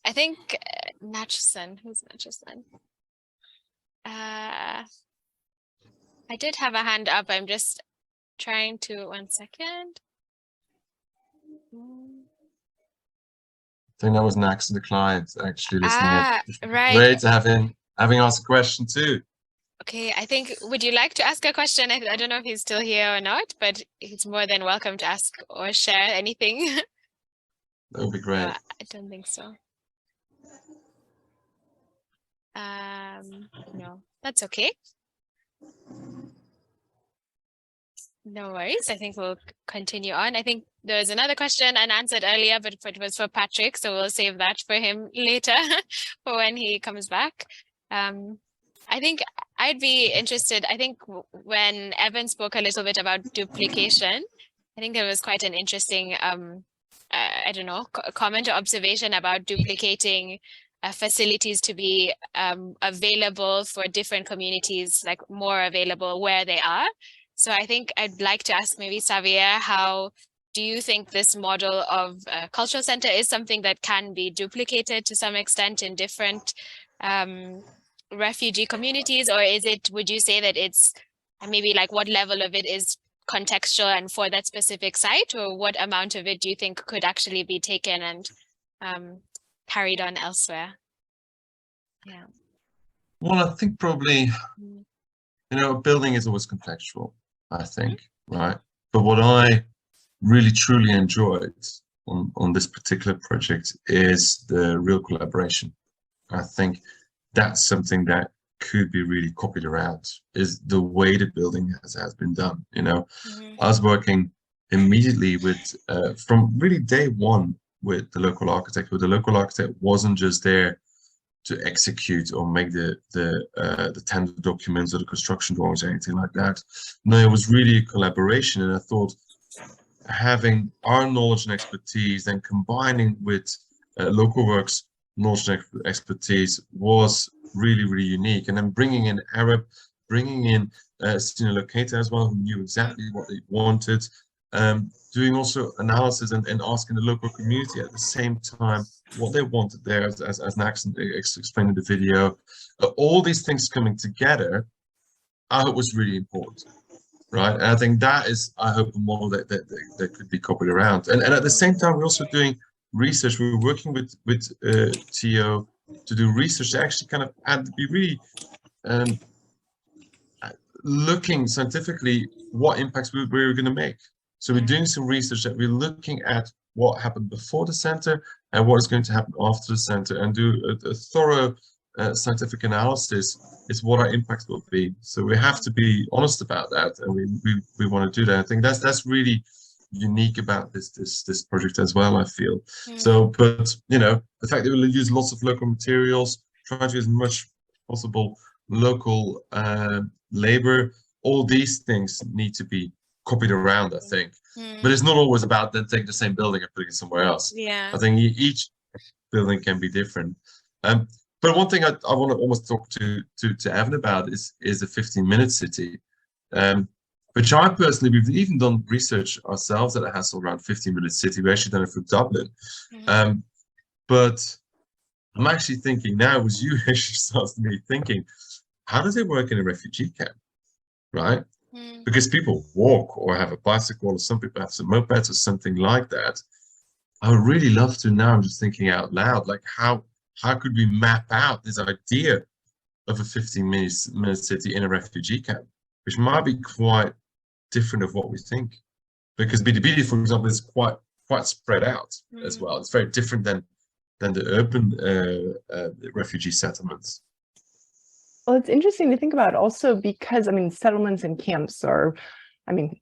Speaker 1: I think Natchison, who's Natchison? I did have a hand up. I'm just trying to, 1 second.
Speaker 4: I think that was Nax, the client, actually listening in.
Speaker 1: Right.
Speaker 4: Great to having asked a question too.
Speaker 1: Okay, I think, would you like to ask a question? I don't know if he's still here or not, but he's more than welcome to ask or share anything.
Speaker 4: That would be great.
Speaker 1: I don't think so. No, that's okay. No worries. I think we'll continue on. I think there was another question unanswered earlier, but it was for Patrick, so we'll save that for him later for when he comes back. I think I'd be interested. I think when Evan spoke a little bit about duplication, I think there was quite an interesting, I don't know, comment or observation about duplicating facilities to be available for different communities, like more available where they are. So I think I'd like to ask maybe Xavier, how do you think this model of cultural center is something that can be duplicated to some extent in different refugee communities, or is it, would you say that it's maybe like what level of it is contextual and for that specific site, or what amount of it do you think could actually be taken and carried on elsewhere? Yeah.
Speaker 4: Well, I think probably, you know, a building is always contextual, I think, right? But what I really truly enjoyed on this particular project is the real collaboration. I think that's something that could be really copied around, is the way the building has been done. You know, I was working immediately with from really day one with the local architect, where the local architect wasn't just there to execute or make the tender documents or the construction drawings or anything like that. No, it was really a collaboration, and I thought having our knowledge and expertise and combining with local works knowledge and expertise was really, really unique. And then bringing in Arab, bringing in senior locator as well, who knew exactly what they wanted, doing also analysis and asking the local community at the same time what they wanted there, as Nax explained in the video. All these things coming together, I hope was really important, right? And I think that is, I hope, a model that could be copied around. And at the same time, we're also doing research. We're working with TO to do research to actually kind of be really looking scientifically what impacts we're going to make. So we're doing some research that we're looking at what happened before the center and what is going to happen after the center, and do a thorough scientific analysis is what our impact will be. So we have to be honest about that, and we want to do that. I think that's really unique about this project as well, I feel. So, but you know, the fact that we'll use lots of local materials, try to use as much possible local labor, all these things need to be copied around, I think. But it's not always about then taking the same building and putting it somewhere else.
Speaker 1: Yeah,
Speaker 4: I think each building can be different. But one thing I want to almost talk to Evan about is the 15-minute city, which I personally, we've even done research ourselves at a hassle around 15-minute city. We actually done it for Dublin. But I'm actually thinking now, as you actually started me thinking, how does it work in a refugee camp, right? Because people walk or have a bicycle, or some people have some mopeds or something like that. I would really love to now, I'm just thinking out loud, like how could we map out this idea of a 15-minute city in a refugee camp, which might be quite different of what we think. Because BDBD, for example, is quite spread out as well. It's very different than the urban refugee settlements.
Speaker 2: Well, it's interesting to think about also because, I mean, settlements and camps are, I mean,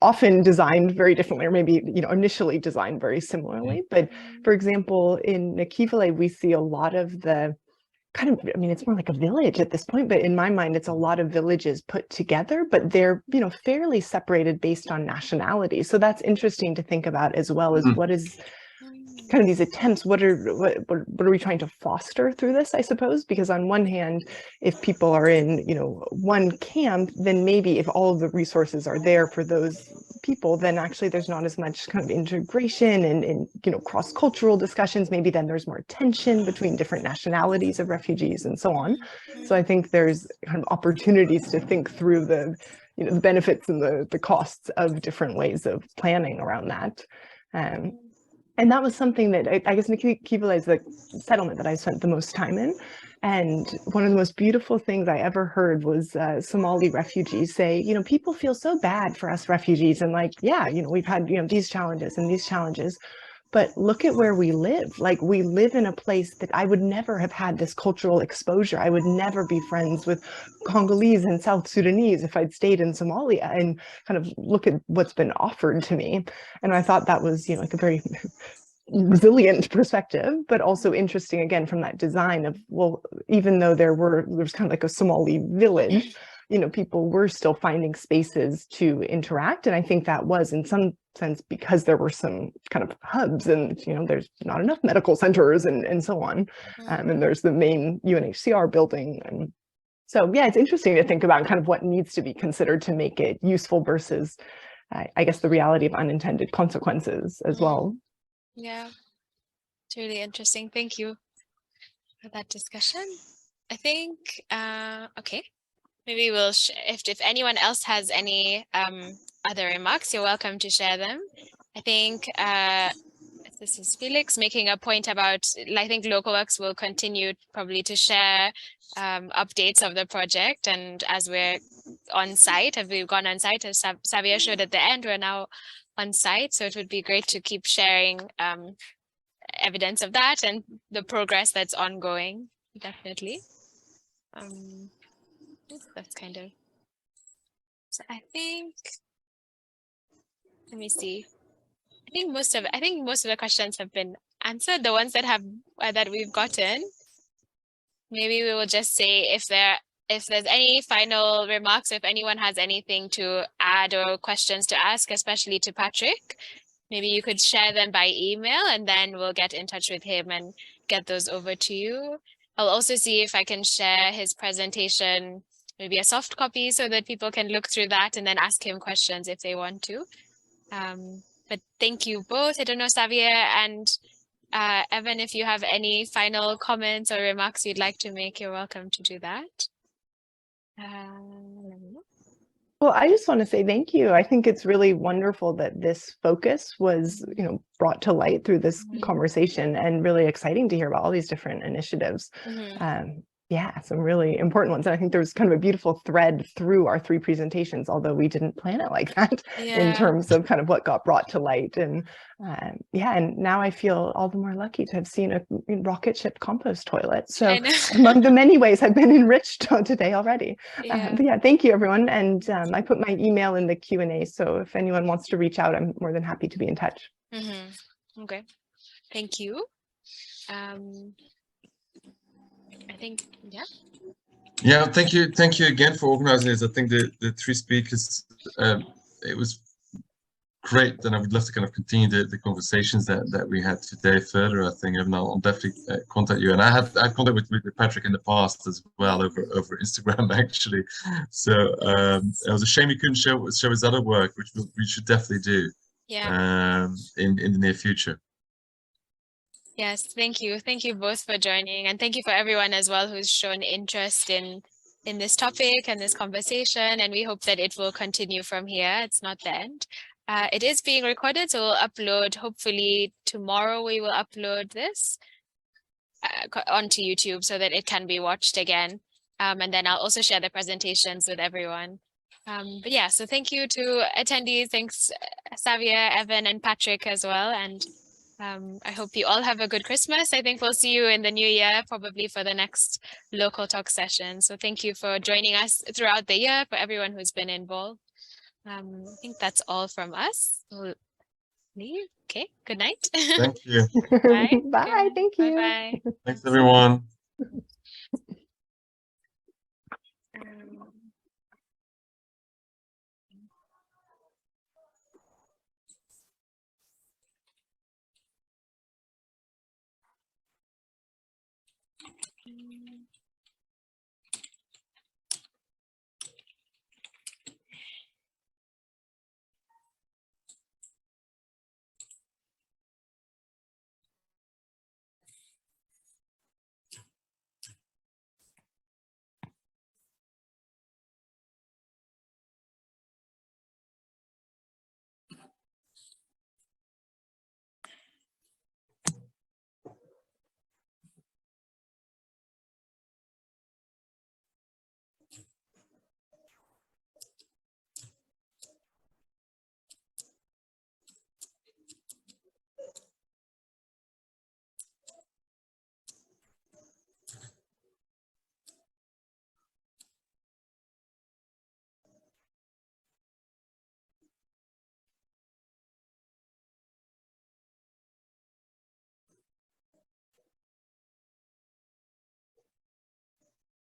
Speaker 2: often designed very differently, or maybe, you know, initially designed very similarly. But for example, in Kestelier, we see a lot of the kind of, I mean, it's more like a village at this point, but in my mind, it's a lot of villages put together, but they're, you know, fairly separated based on nationality. So that's interesting to think about, as well as what is kind of these attempts, what are we trying to foster through this, I suppose? Because on one hand, if people are in, you know, one camp, then maybe if all of the resources are there for those people, then actually there's not as much kind of integration and you know, cross-cultural discussions. Maybe then there's more tension between different nationalities of refugees and so on. So I think there's kind of opportunities to think through the, you know, the benefits and the costs of different ways of planning around that. And that was something that I guess Kestelier is the settlement that I spent the most time in. And one of the most beautiful things I ever heard was Somali refugees say, you know, people feel so bad for us refugees, and like, yeah, you know, we've had, you know, these challenges and these challenges, but look at where we live. Like, we live in a place that I would never have had this cultural exposure. I would never be friends with Congolese and South Sudanese if I'd stayed in Somalia, and kind of look at what's been offered to me. And I thought that was, you know, like a very resilient perspective, but also interesting, again, from that design of, well, even though there was kind of like a Somali village, you know, people were still finding spaces to interact. And I think that was in some sense because there were some kind of hubs, and, you know, there's not enough medical centers and so on. And there's the main UNHCR building. And so, yeah, it's interesting to think about kind of what needs to be considered to make it useful versus, I guess, the reality of unintended consequences as well.
Speaker 1: Yeah, it's really interesting. Thank you for that discussion. I think, okay, maybe we'll, if anyone else has any other remarks, you're welcome to share them. I think this is Felix making a point about, I think Localworks will continue probably to share updates of the project, and as we're on site. Have we gone on site? As Xavier showed at the end, we're now on site. So it would be great to keep sharing evidence of that and the progress that's ongoing, definitely. That's kind of, so I think, let me see. I think most of the questions have been answered, the ones that have that we've gotten. Maybe we will just say if there's any final remarks, if anyone has anything to add or questions to ask, especially to Patrick, maybe you could share them by email and then we'll get in touch with him and get those over to you. I'll also see if I can share his presentation, maybe a soft copy, so that people can look through that and then ask him questions if they want to. But thank you both. I don't know, Xavier and Evan, if you have any final comments or remarks you'd like to make, you're welcome to do that.
Speaker 2: Well, I just want to say thank you. I think it's really wonderful that this focus was, brought to light through this conversation, and really exciting to hear about all these different initiatives. Yeah, some really important ones. And I think there's kind of a beautiful thread through our three presentations, although we didn't plan it like that in terms of kind of what got brought to light. And and now I feel all the more lucky to have seen a rocket ship compost toilet. So among the many ways I've been enriched today already. But yeah, thank you everyone. And I put my email in the Q&A. So if anyone wants to reach out, I'm more than happy to be in touch.
Speaker 1: Okay, thank you. I think,
Speaker 4: Yeah, thank you again for organizing this. I think the three speakers, it was great, and I would love to kind of continue the conversations that we had today further. I think, and I'll definitely contact you. And I had contact with Patrick in the past as well over Instagram actually. So it was a shame you couldn't show his other work, which we should definitely do. In the near future.
Speaker 1: Yes, thank you. Thank you both for joining, and thank you for everyone as well who's shown interest in this topic and this conversation, and we hope that it will continue from here. It's not the end. It is being recorded, so we'll upload, hopefully tomorrow we will upload this onto YouTube so that it can be watched again. And then I'll also share the presentations with everyone. But yeah, so thank you to attendees. Thanks, Xavier, Evan, and Patrick as well. And I hope you all have a good Christmas. I think we'll see you in the new year, probably for the next Local Talk session. So thank you for joining us throughout the year, for everyone who's been involved. I think that's all from us. We'll leave. Okay, good night.
Speaker 4: Thank you.
Speaker 2: Bye. Bye. Thank you.
Speaker 1: Bye-bye.
Speaker 4: Thanks, everyone.